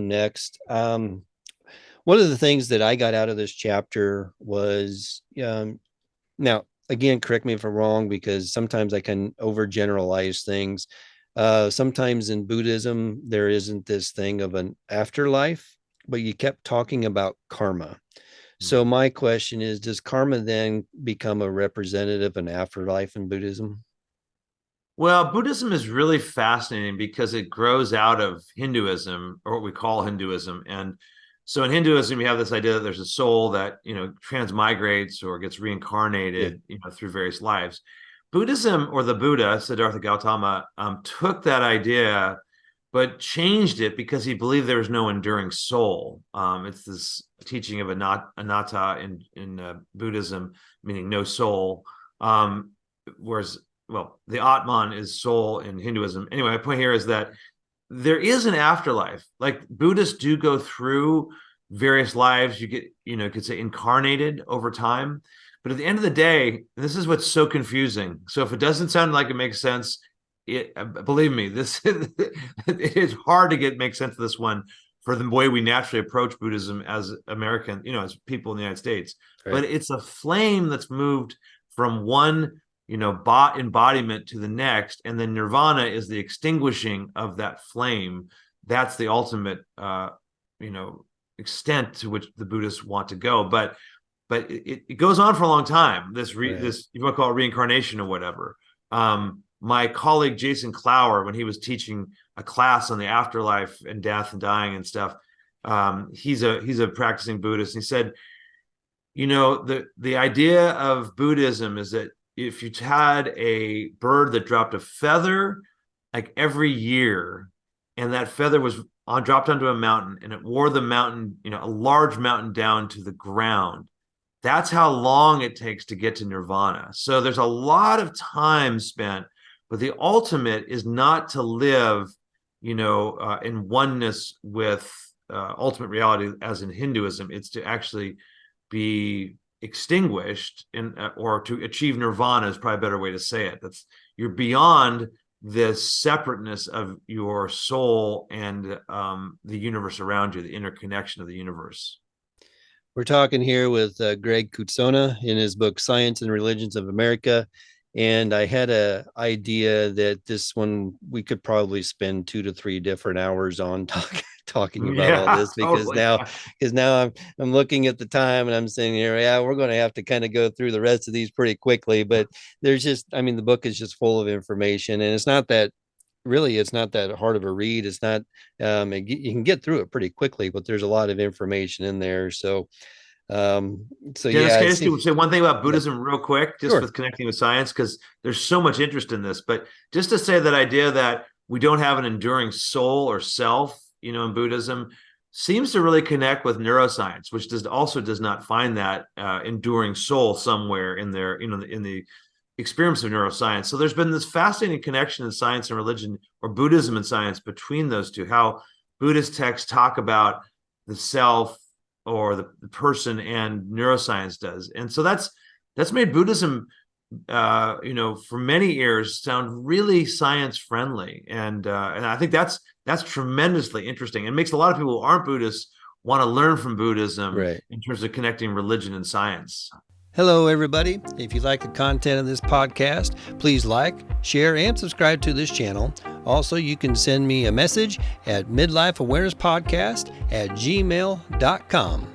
next. One of the things that I got out of this chapter was now, again, correct me if I'm wrong, because sometimes I can overgeneralize things. Sometimes in Buddhism, there isn't this thing of an afterlife, but you kept talking about karma. So my question is, does karma then become a representative of an afterlife in Buddhism? Well, Buddhism is really fascinating because it grows out of Hinduism, or what we call Hinduism. And so in Hinduism, you have this idea that there's a soul that, transmigrates or gets Yeah, reincarnated, through various lives. Buddhism, or the Buddha, Siddhartha Gautama, took that idea, but changed it because he believed there was no enduring soul. It's this teaching of anatta in Buddhism, meaning no soul. Whereas, well, the Atman is soul in Hinduism. Anyway, my point here is that there is an afterlife. Like Buddhists do go through various lives. You get, could say incarnated over time. But at the end of the day, this is what's so confusing. So if it doesn't sound like it makes sense, believe me, this it is hard to make sense of this one for the way we naturally approach Buddhism as American, as people in the United States. right. But it's a flame that's moved from one embodiment to the next, and then nirvana is the extinguishing of that flame. That's the ultimate extent to which the Buddhists want to go, but it goes on for a long time, this you might call it reincarnation or whatever. My colleague Jason Clower, when he was teaching a class on the afterlife and death and dying and stuff, he's a practicing Buddhist, and he said, the idea of Buddhism is that if you had a bird that dropped a feather like every year, and that feather was dropped onto a mountain, and it wore the mountain, a large mountain down to the ground, that's how long it takes to get to nirvana. So there's a lot of time spent, but the ultimate is not to live, in oneness with ultimate reality, as in Hinduism. It's to actually be extinguished or to achieve nirvana is probably a better way to say it. That's, you're beyond this separateness of your soul and the universe around you, the interconnection of the universe. We're talking here with Greg Cootsona in his book Science and Religions of America. And I had an idea that this one we could probably spend 2 to 3 different hours on talking about all this, because totally. now I'm looking at the time and I'm saying here, yeah, we're going to have to kind of go through the rest of these pretty quickly. But there's just, I mean, the book is just full of information, and it's not that really, it's not that hard of a read. It's not, you can get through it pretty quickly, but there's a lot of information in there. Um, so Dennis, yeah, can I just say one thing about yeah, Buddhism real quick, just sure. with connecting with science, because there's so much interest in this. But just to say that idea that we don't have an enduring soul or self, in Buddhism, seems to really connect with neuroscience, which does not find that enduring soul somewhere in there, in the experience of neuroscience. So there's been this fascinating connection in science and religion, or Buddhism and science, between those two. How Buddhist texts talk about the self or the person, and neuroscience does. And so that's made Buddhism, for many years sound really science friendly. And I think that's tremendously interesting. It makes a lot of people who aren't Buddhists want to learn from Buddhism Right. in terms of connecting religion and science. Hello, everybody. If you like the content of this podcast, please like, share, and subscribe to this channel. Also, you can send me a message at midlifeawareness.podcast@gmail.com.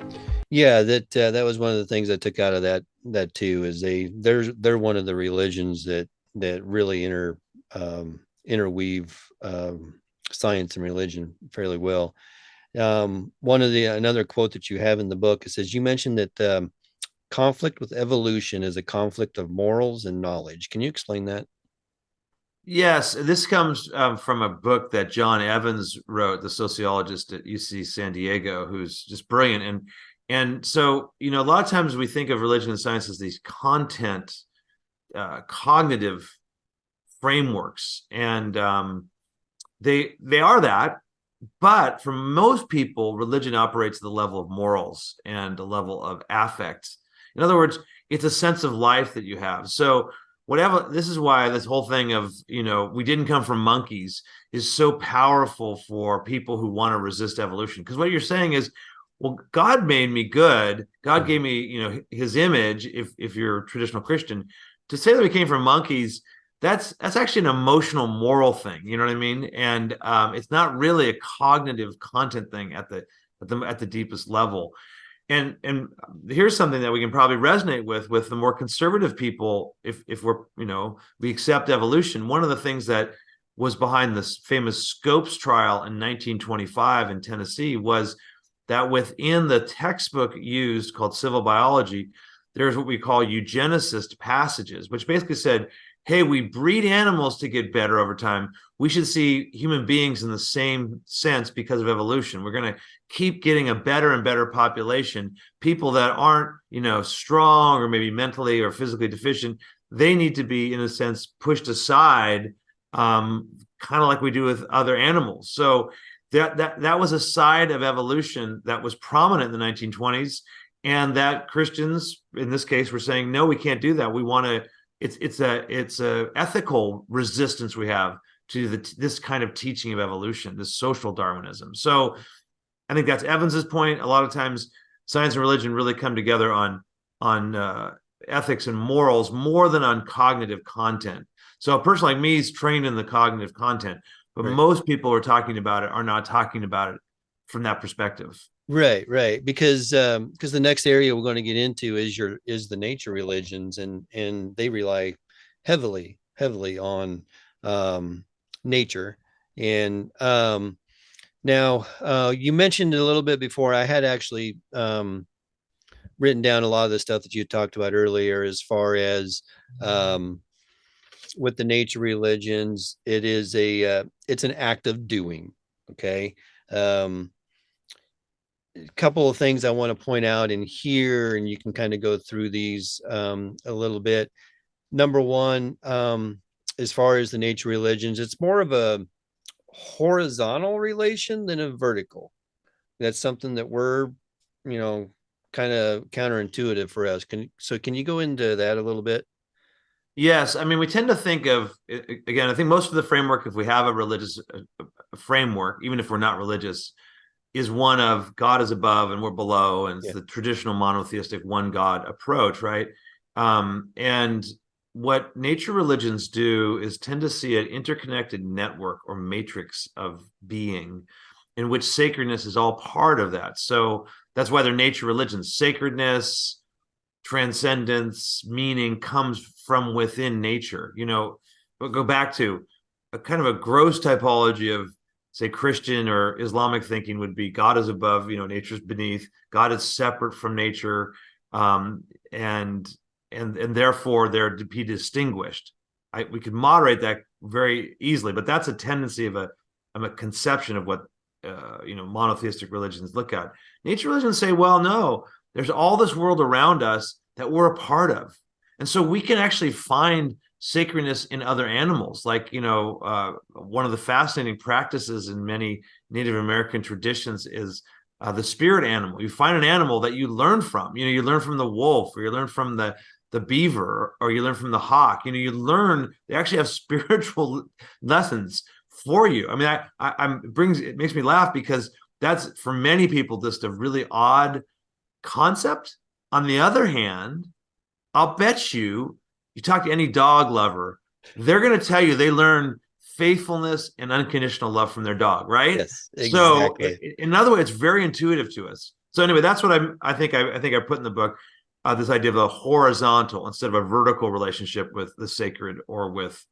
Yeah, that was one of the things I took out of that too, is they're one of the religions that really interweave science and religion fairly well. Another quote that you have in the book, it says, you mentioned that conflict with evolution is a conflict of morals and knowledge. Can you explain that? Yes, this comes from a book that John Evans wrote, the sociologist at UC San Diego, who's just brilliant. And so, a lot of times we think of religion and science as these content, cognitive frameworks, and they are that. But for most people, religion operates at the level of morals and a level of affect. In other words, it's a sense of life that you have. So whatever, this is why this whole thing of, we didn't come from monkeys is so powerful for people who want to resist evolution. Because what you're saying is, well, God made me good. God gave me, his image, if you're a traditional Christian. To say that we came from monkeys, that's actually an emotional, moral thing. You know what I mean? And it's not really a cognitive content thing at the deepest level. And here's something that we can probably resonate with the more conservative people. If we're, we accept evolution. One of the things that was behind this famous Scopes trial in 1925 in Tennessee was that within the textbook used, called Civil Biology, there's what we call eugenicist passages, which basically said, hey, we breed animals to get better over time. We should see human beings in the same sense because of evolution. We're going to keep getting a better and better population. People that aren't, strong or maybe mentally or physically deficient, they need to be, in a sense, pushed aside, kind of like we do with other animals. So that was a side of evolution that was prominent in the 1920s, and that Christians, in this case, were saying, no, we can't do that. We want to. It's a ethical resistance we have to this kind of teaching of evolution, this social Darwinism. So I think that's Evans's point. A lot of times, science and religion really come together on ethics and morals more than on cognitive content. So a person like me is trained in the cognitive content, but Right. most people who are talking about it are not talking about it from that perspective. Right. Because the next area we're going to get into is the nature religions, and they rely heavily on nature. And now you mentioned a little bit before. I had actually written down a lot of the stuff that you talked about earlier, as far as with the nature religions. It's an act of doing. Okay. A couple of things I want to point out in here, and you can kind of go through these a little bit. Number one, as far as the nature religions, it's more of a horizontal relation than a vertical. That's something that we're, kind of counterintuitive for us. Can you go into that a little bit? Yes, I mean, we tend to think of, again, I think most of the framework, if we have a religious framework, even if we're not religious, is one of God is above and we're below, and it's Yeah. the traditional monotheistic one God approach, right? And what nature religions do is tend to see an interconnected network or matrix of being, in which sacredness is all part of that. So that's why they're nature religions. Sacredness, transcendence, meaning comes from within nature. But go back to a kind of a gross typology of, say, Christian or Islamic thinking would be God is above, nature's beneath, God is separate from nature, and therefore they're to be distinguished. We could moderate that very easily, but that's a tendency of a conception of what monotheistic religions look at. Nature religions say, well, no, there's all this world around us that we're a part of, and so we can actually find sacredness in other animals. Like, one of the fascinating practices in many Native American traditions is the spirit animal. You find an animal that you learn from. You learn from the wolf, or you learn from the beaver, or you learn from the hawk. You learn, they actually have spiritual lessons for you. I mean, it makes me laugh because that's, for many people, just a really odd concept. On the other hand, I'll bet you talk to any dog lover, they're going to tell you they learn faithfulness and unconditional love from their dog, right? Yes, So, exactly. in other words, it's very intuitive to us. So anyway, that's what I think I put in the book, this idea of a horizontal instead of a vertical relationship with the sacred or with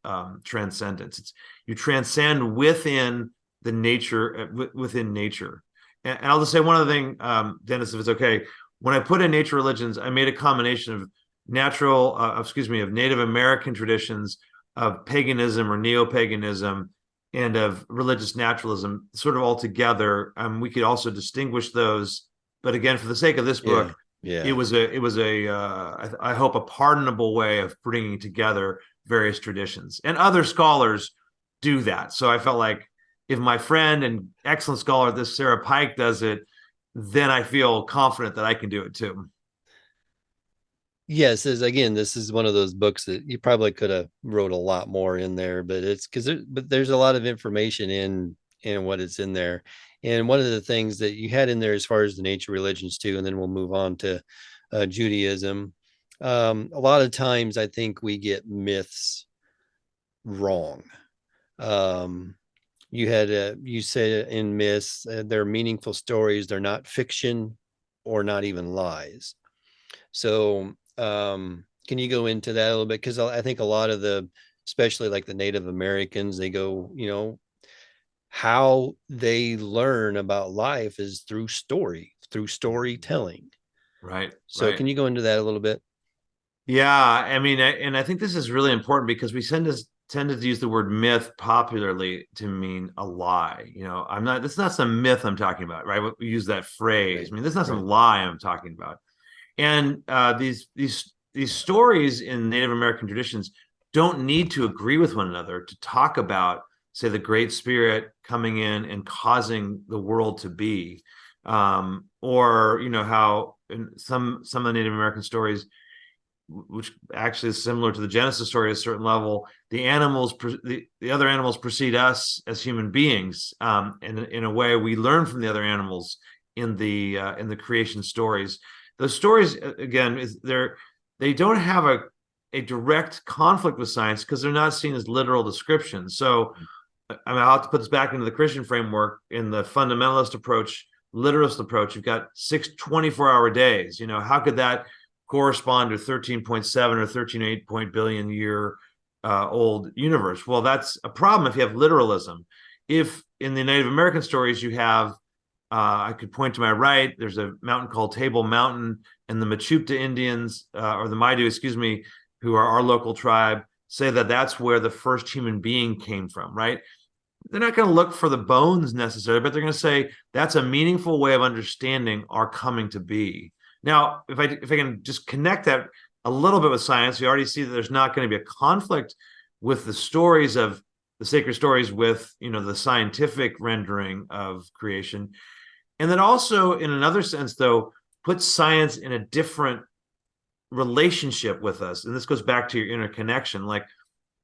transcendence. It's, you transcend within the nature, within nature. And I'll just say one other thing, Dennis, if it's okay. When I put in nature religions, I made a combination of of Native American traditions, of paganism or neo-paganism, and of religious naturalism, sort of all together. We could also distinguish those, but again, for the sake of this Yeah. book, it Yeah. was I hope a pardonable way of bringing together various traditions, and other scholars do that. So I felt like if my friend and excellent scholar, this Sarah Pike, does it, then I feel confident that I can do it too. Yes, this is one of those books that you probably could have wrote a lot more in there, but it's but there's a lot of information in what it's in there. And one of the things that you had in there as far as the nature religions too, and then we'll move on to Judaism. A lot of times I think we get myths wrong. Um, you said in myths, they're meaningful stories, they're not fiction or not even lies. So, can you go into that a little bit? Because I think a lot of especially like the Native Americans, they go, how they learn about life is through storytelling. Right, So, right. can you go into that a little bit? Yeah, I mean, and I think this is really important because we tend to use the word myth popularly to mean a lie. I'm not. This is not some myth I'm talking about, right? We use that phrase. Right. I mean, this is not some Right. lie I'm talking about. And these stories in Native American traditions don't need to agree with one another to talk about, say, the Great Spirit coming in and causing the world to be, or how in some of the Native American stories, which actually is similar to the Genesis story at a certain level, the other animals precede us as human beings, and in a way we learn from the other animals in the creation stories. Those stories, again, they don't have a direct conflict with science because they're not seen as literal descriptions. So I mean, I'll have to put this back into the Christian framework. In the fundamentalist approach, literalist approach, you've got 6 24-hour days. How could that correspond to 13.7 or 13.8 billion year old universe? Well, that's a problem if you have literalism. If in the Native American stories you have, I could point to my right, there's a mountain called Table Mountain, and the Machupta Indians, or the Maidu, excuse me, who are our local tribe, say that that's where the first human being came from, right? They're not going to look for the bones necessarily, but they're going to say that's a meaningful way of understanding our coming to be. Now, if I can just connect that a little bit with science, we already see that there's not going to be a conflict with the stories of the sacred stories with the scientific rendering of creation. And then also, in another sense, though, put science in a different relationship with us. And this goes back to your interconnection. Like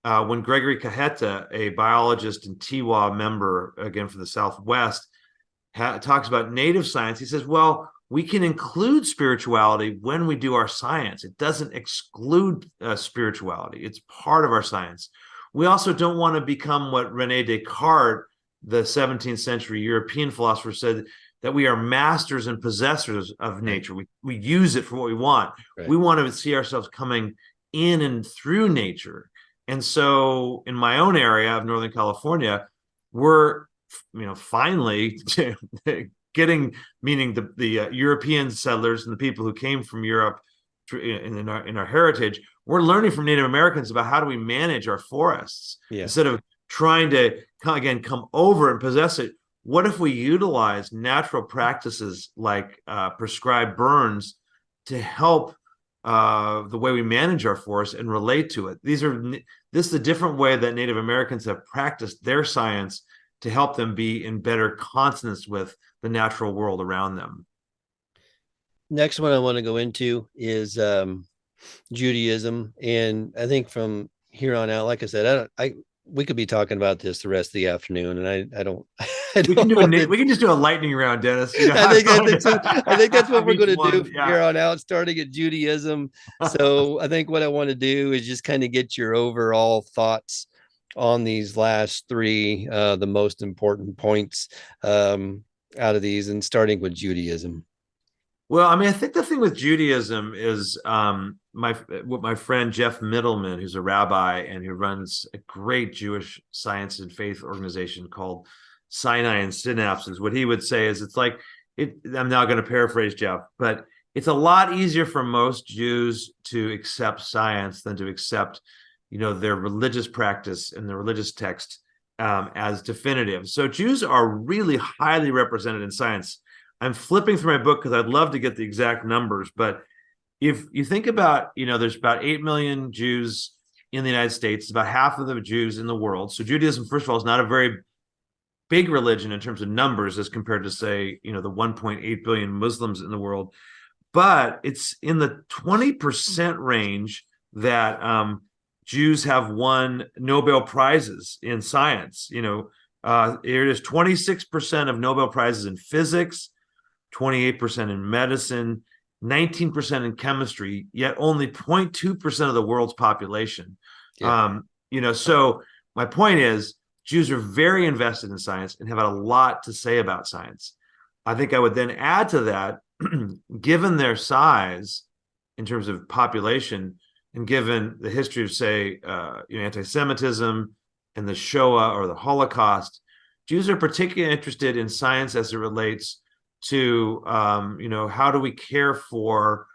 when Gregory Cajeta, a biologist and Tiwa member, again from the Southwest, talks about native science, he says, well, we can include spirituality when we do our science. It doesn't exclude spirituality. It's part of our science. We also don't want to become what Rene Descartes, the 17th century European philosopher, said, that we are masters and possessors of nature. Right. We use it for what we want. Right. We want to see ourselves coming in and through nature. And so in my own area of Northern California, we're, finally getting, meaning the European settlers and the people who came from Europe in our heritage, we're learning from Native Americans about how do we manage our forests Yeah. instead of trying to again come over and possess it. What if we utilize natural practices like prescribed burns to help the way we manage our forests and relate to it? This is a different way that Native Americans have practiced their science to help them be in better consonance with the natural world around them. Next one I want to go into is Judaism, and I think from here on out, like I said, we could be talking about this the rest of the afternoon, and I don't I We can don't do want to. we can just do a lightning round, Dennis. You know, I think that's what we're going to do from yeah. here on out, starting at Judaism. So I think what I want to do is just kind of get your overall thoughts on these last three, the most important points out of these, and starting with Judaism. Well, I mean, I think the thing with Judaism is my friend Jeff Middleman, who's a rabbi and who runs a great Jewish science and faith organization called Sinai and Synapses. What he would say is it's like it. I'm now going to paraphrase Jeff, but it's a lot easier for most Jews to accept science than to accept, their religious practice and the religious text as definitive. So Jews are really highly represented in science. I'm flipping through my book because I'd love to get the exact numbers, but if you think about, there's about 8 million Jews in the United States, it's about half of the Jews in the world. So Judaism, first of all, is not a very big religion in terms of numbers as compared to, say, the 1.8 billion Muslims in the world, but it's in the 20% range that Jews have won Nobel Prizes in science. It is 26% of Nobel Prizes in physics, 28% in medicine, 19% in chemistry, yet only 0.2% of the world's population. Yeah. So my point is Jews are very invested in science and have a lot to say about science. I think I would then add to that, given their size in terms of population, and given the history of, say, anti-Semitism and the Shoah or the Holocaust, Jews are particularly interested in science as it relates to, how do we care for,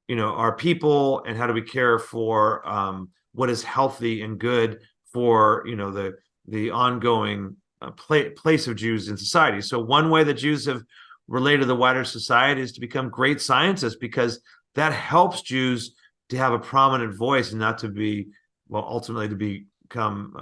our people, and how do we care for what is healthy and good for, the ongoing place of Jews in society. So one way that Jews have related to the wider society is to become great scientists, because that helps Jews to have a prominent voice and not to be, ultimately to become,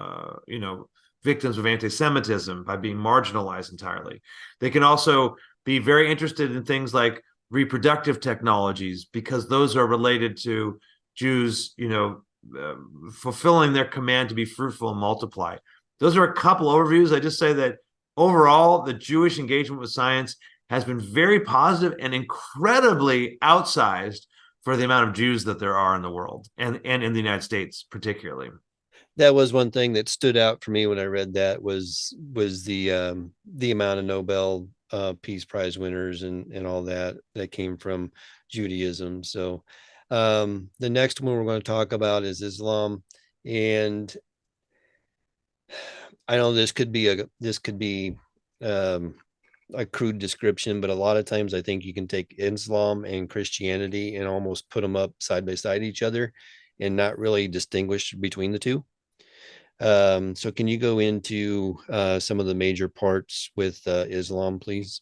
victims of anti-Semitism by being marginalized entirely. They can also be very interested in things like reproductive technologies, because those are related to Jews, fulfilling their command to be fruitful and multiply. Those are a couple overviews. I just say that overall, the Jewish engagement with science has been very positive and incredibly outsized for the amount of Jews that there are in the world, and in the United States particularly. That was one thing that stood out for me when I read that was the amount of Nobel Peace Prize winners and all that came from Judaism. So the next one we're going to talk about is Islam, and I know this could be a crude description, but a lot of times I think you can take Islam and Christianity and almost put them up side by side each other and not really distinguish between the two. So can you go into some of the major parts with Islam, please?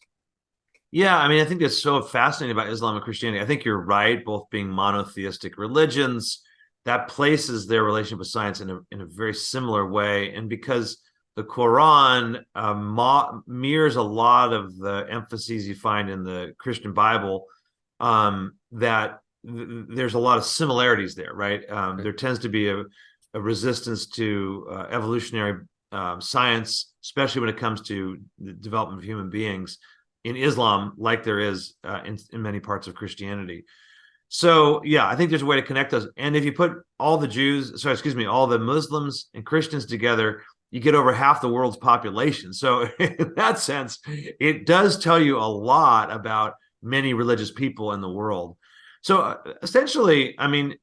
Yeah, I mean, I think that's so fascinating about Islam and Christianity. I think you're right, both being monotheistic religions, that places their relationship with science in a very similar way. And because the Quran mirrors a lot of the emphases you find in the Christian Bible, that there's a lot of similarities there, right? There tends to be a resistance to evolutionary science, especially when it comes to the development of human beings in Islam, like there is in many parts of Christianity. So yeah, I think there's a way to connect those. And if you put all the Muslims and Christians together, you get over half the world's population. So in that sense, it does tell you a lot about many religious people in the world. So essentially, I mean,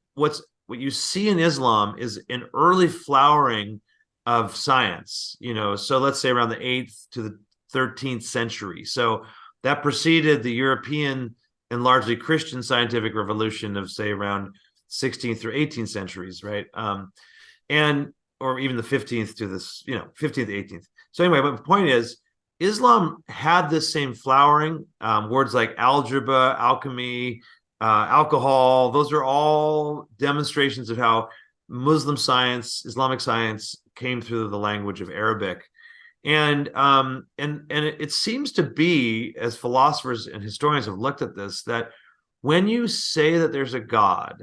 what you see in Islam is an early flowering of science, so let's say around the 8th to the 13th century. So that preceded the European and largely Christian scientific revolution of, say, around 16th through 18th centuries, right? And or even the 15th to this, 15th, 18th. So anyway, but the point is, Islam had this same flowering. Words like algebra, alchemy, alcohol, those are all demonstrations of how Muslim science, Islamic science came through the language of Arabic. And it seems to be, as philosophers and historians have looked at this, that when you say that there's a God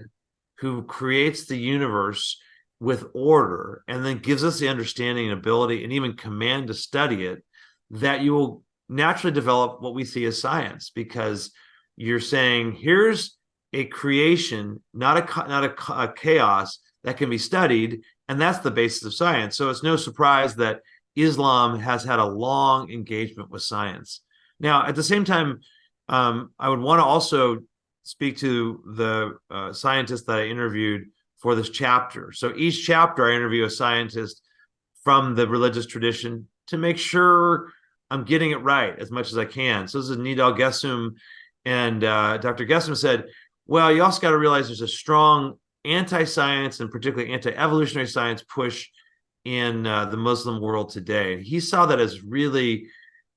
who creates the universe with order and then gives us the understanding and ability and even command to study it, that you will naturally develop what we see as science, because you're saying here's a creation, not a chaos that can be studied, and that's the basis of science. So it's no surprise that Islam has had a long engagement with science. Now, at the same time, I would want to also speak to the scientists that I interviewed for this chapter. So each chapter, I interview a scientist from the religious tradition to make sure I'm getting it right as much as I can. So this is Nidal Gesum, and Dr. Gesum said, well, you also got to realize there's a strong anti-science and particularly anti-evolutionary science push in the Muslim world today. He saw that as really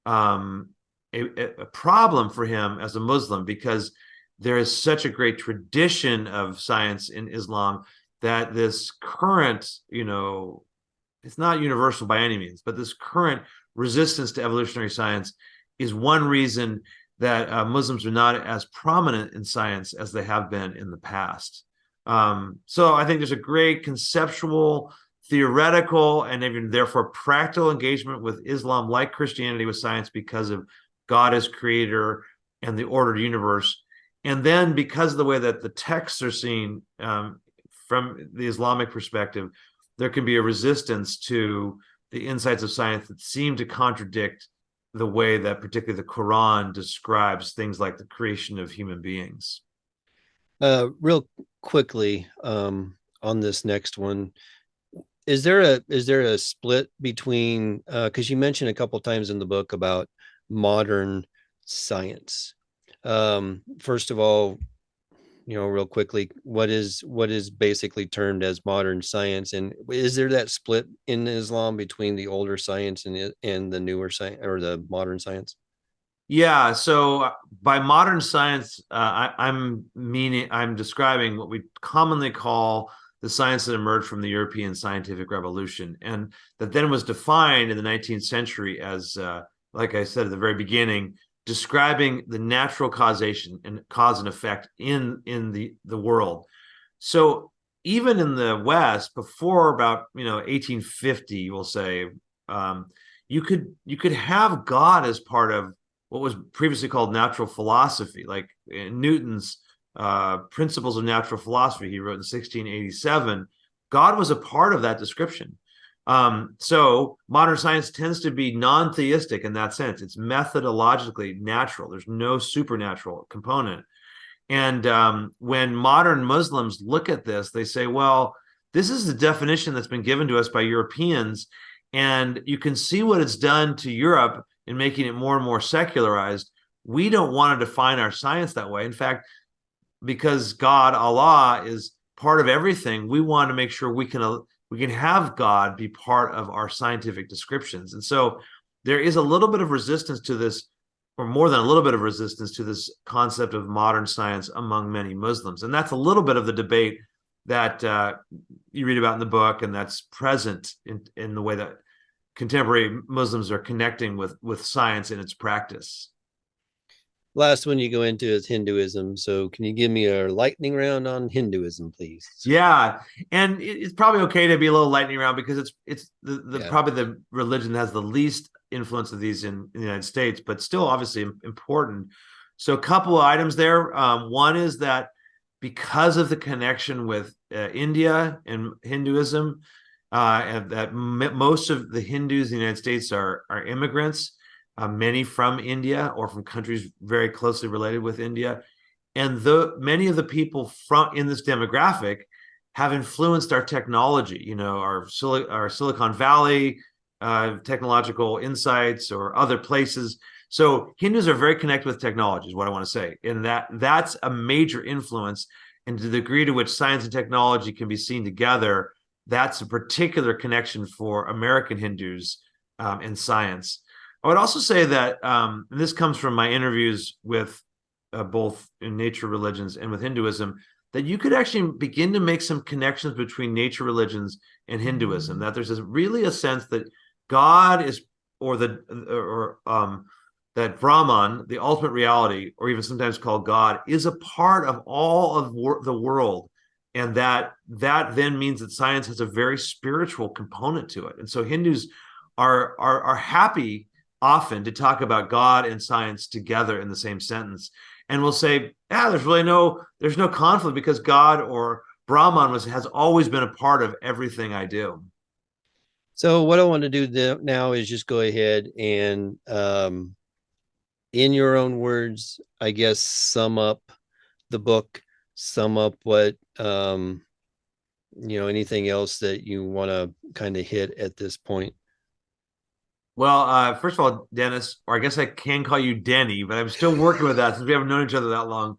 a problem for him as a Muslim, because there is such a great tradition of science in Islam that this current, it's not universal by any means, but this current resistance to evolutionary science is one reason that Muslims are not as prominent in science as they have been in the past. So I think there's a great conceptual, theoretical, and even therefore practical engagement with Islam, like Christianity, with science, because of God as creator and the ordered universe. And then because of the way that the texts are seen from the Islamic perspective, there can be a resistance to the insights of science that seem to contradict the way that particularly the Quran describes things like the creation of human beings. Real quickly, on this next one, is there a split between, because you mentioned a couple times in the book about modern science. First of all, real quickly, what is basically termed as modern science, and is there that split in Islam between the older science and the newer science, or the modern science? Yeah, so by modern science, I'm describing what we commonly call the science that emerged from the European scientific revolution, and that then was defined in the 19th century as, like I said at the very beginning, describing the natural causation and cause and effect in the world. So even in the West, before about 1850, we'll say, you could have God as part of what was previously called natural philosophy, like Newton's Principles of Natural Philosophy he wrote in 1687. God was a part of that description. So modern science tends to be non-theistic in that sense. It's methodologically natural. There's no supernatural component. And when modern Muslims look at this, they say, well, this is the definition that's been given to us by Europeans, and you can see what it's done to Europe in making it more and more secularized. We don't want to define our science that way. In fact, because God, Allah, is part of everything, we want to make sure we can have God be part of our scientific descriptions. And so there is a little bit of resistance to this, or more than a little bit of resistance to this concept of modern science among many Muslims. And that's a little bit of the debate that you read about in the book, and that's present in the way that contemporary Muslims are connecting with science in its practice. Last one you go into is Hinduism. So can you give me a lightning round on Hinduism, please? Yeah, and it's probably okay to be a little lightning round, because it's the probably the religion that has the least influence of these in the United States, but still obviously important. So a couple of items there. One is that because of the connection with India and Hinduism, and that most of the Hindus in the United States are immigrants, many from India or from countries very closely related with India. And many of the people in this demographic have influenced our technology, our Silicon Valley technological insights or other places. So Hindus are very connected with technology, is what I want to say. And that's a major influence. And to the degree to which science and technology can be seen together, that's a particular connection for American Hindus in science. I would also say that, and this comes from my interviews with both in nature religions and with Hinduism, that you could actually begin to make some connections between nature religions and Hinduism. That there's really a sense that God is, that Brahman, the ultimate reality, or even sometimes called God, is a part of all of the world, and that then means that science has a very spiritual component to it. And so Hindus are happy often to talk about God and science together in the same sentence, and will say, "Yeah, there's no conflict because God or Brahman has always been a part of everything I do." So what I want to do now is just go ahead and, in your own words, I guess, sum up the book, sum up what, anything else that you want to kind of hit at this point. Well, first of all, Dennis, or I guess I can call you Denny, but I'm still working with that since we haven't known each other that long.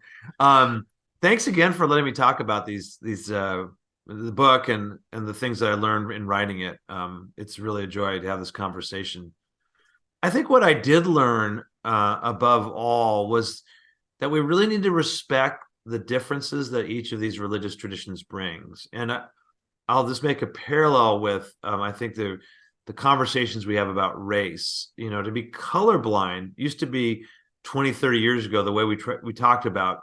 Thanks again for letting me talk about the book and the things that I learned in writing it. It's really a joy to have this conversation. I think what I did learn above all was that we really need to respect the differences that each of these religious traditions brings. And I'll just make a parallel with, I think, the conversations we have about race. To be colorblind used to be 20, 30 years ago, the way we talked about,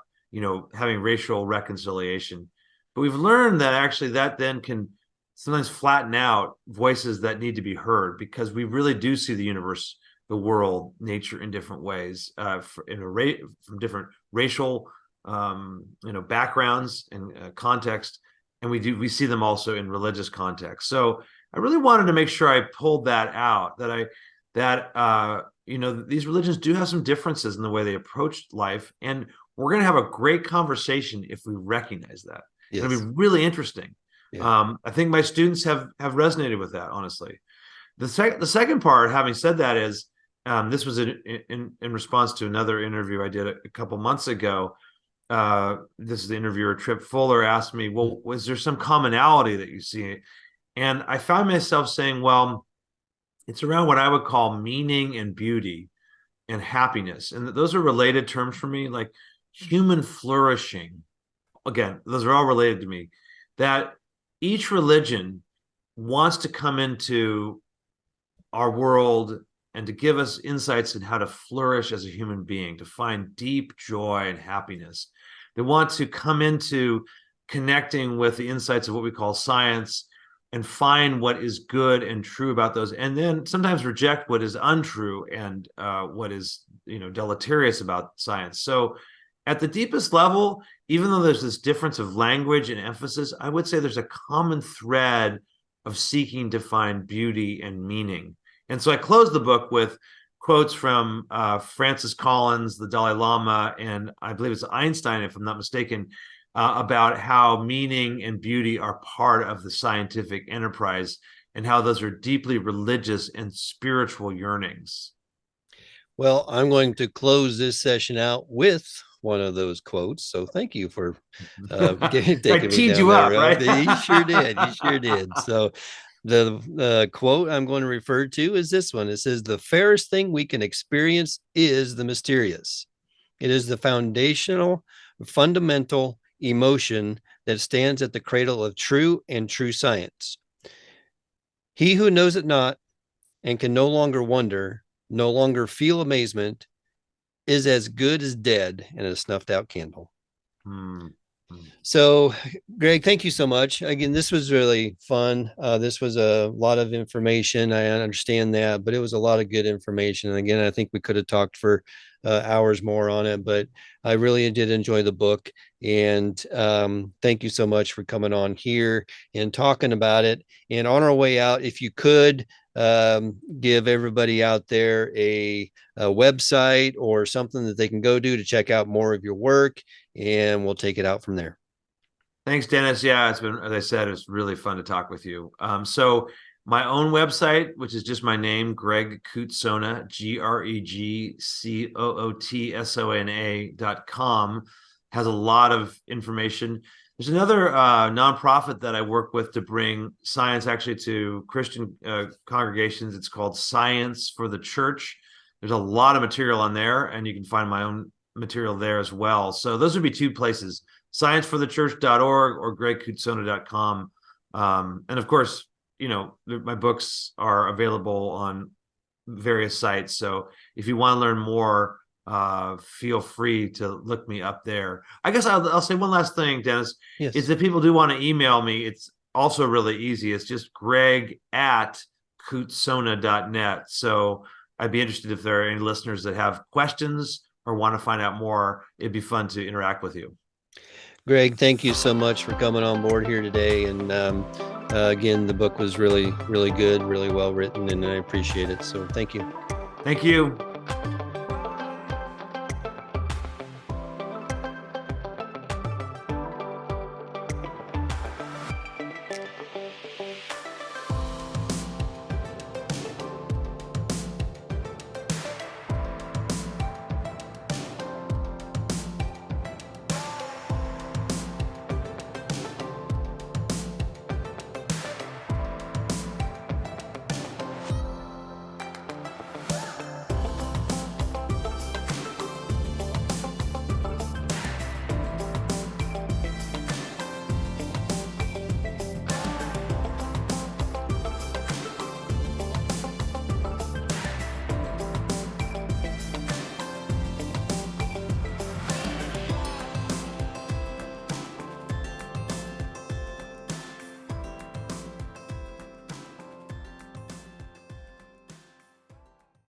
having racial reconciliation. But we've learned that actually that then can sometimes flatten out voices that need to be heard, because we really do see the universe, the world, nature in different ways, from different racial backgrounds and context, and we see them also in religious context. So I really wanted to make sure I pulled that out, these religions do have some differences in the way they approach life, and we're going to have a great conversation if we recognize that. Yes. It'll be really interesting. Yeah. I think my students have resonated with that, honestly. The second part, having said that, is this was in response to another interview I did a couple months ago. This is the interviewer, Trip Fuller, asked me, well, was there some commonality that you see? And I found myself saying, well, it's around what I would call meaning and beauty and happiness. And those are related terms for me, like human flourishing. Again, those are all related to me. That each religion wants to come into our world and to give us insights in how to flourish as a human being, to find deep joy and happiness. They want to come into connecting with the insights of what we call science and find what is good and true about those, and then sometimes reject what is untrue and what is deleterious about science. So at the deepest level, even though there's this difference of language and emphasis, I would say there's a common thread of seeking to find beauty and meaning. And so I close the book with quotes from Francis Collins, the Dalai Lama, and I believe it's Einstein, if I'm not mistaken, about how meaning and beauty are part of the scientific enterprise and how those are deeply religious and spiritual yearnings. Well, I'm going to close this session out with one of those quotes. So thank you for taking me down that road. Right? You sure did. You sure did. So the quote I'm going to refer to is this one. It says, "The fairest thing we can experience is the mysterious. It is the fundamental emotion that stands at the cradle of true science. He who knows it not and can no longer wonder, no longer feel amazement, is as good as dead in a snuffed out candle." So, Greg, thank you so much. Again, this was really fun. This was a lot of information. I understand that, but it was a lot of good information. And again, I think we could have talked for hours more on it, but I really did enjoy the book. And thank you so much for coming on here and talking about it. And on our way out, if you could give everybody out there a website or something that they can go to check out more of your work, and we'll take it out from there. Thanks, Dennis. Yeah, it's been, as I said, it's really fun to talk with you. So my own website, which is just my name, Greg Cootsona, GregCootsona.com, has a lot of information. There's another nonprofit that I work with to bring science actually to Christian congregations. It's called Science for the Church. There's a lot of material on there, and you can find my own material there as well. So those would be two places: scienceforthechurch.org or gregcootsona.com. And of course, my books are available on various sites. So if you want to learn more, feel free to look me up there. I guess I'll say one last thing, Dennis, Yes. is if people do want to email me, it's also really easy. It's just greg@cootsona.net. So I'd be interested if there are any listeners that have questions or want to find out more. It'd be fun to interact with you. Greg, thank you so much for coming on board here today. And again, the book was really, really good, really well written, and I appreciate it. So thank you. Thank you.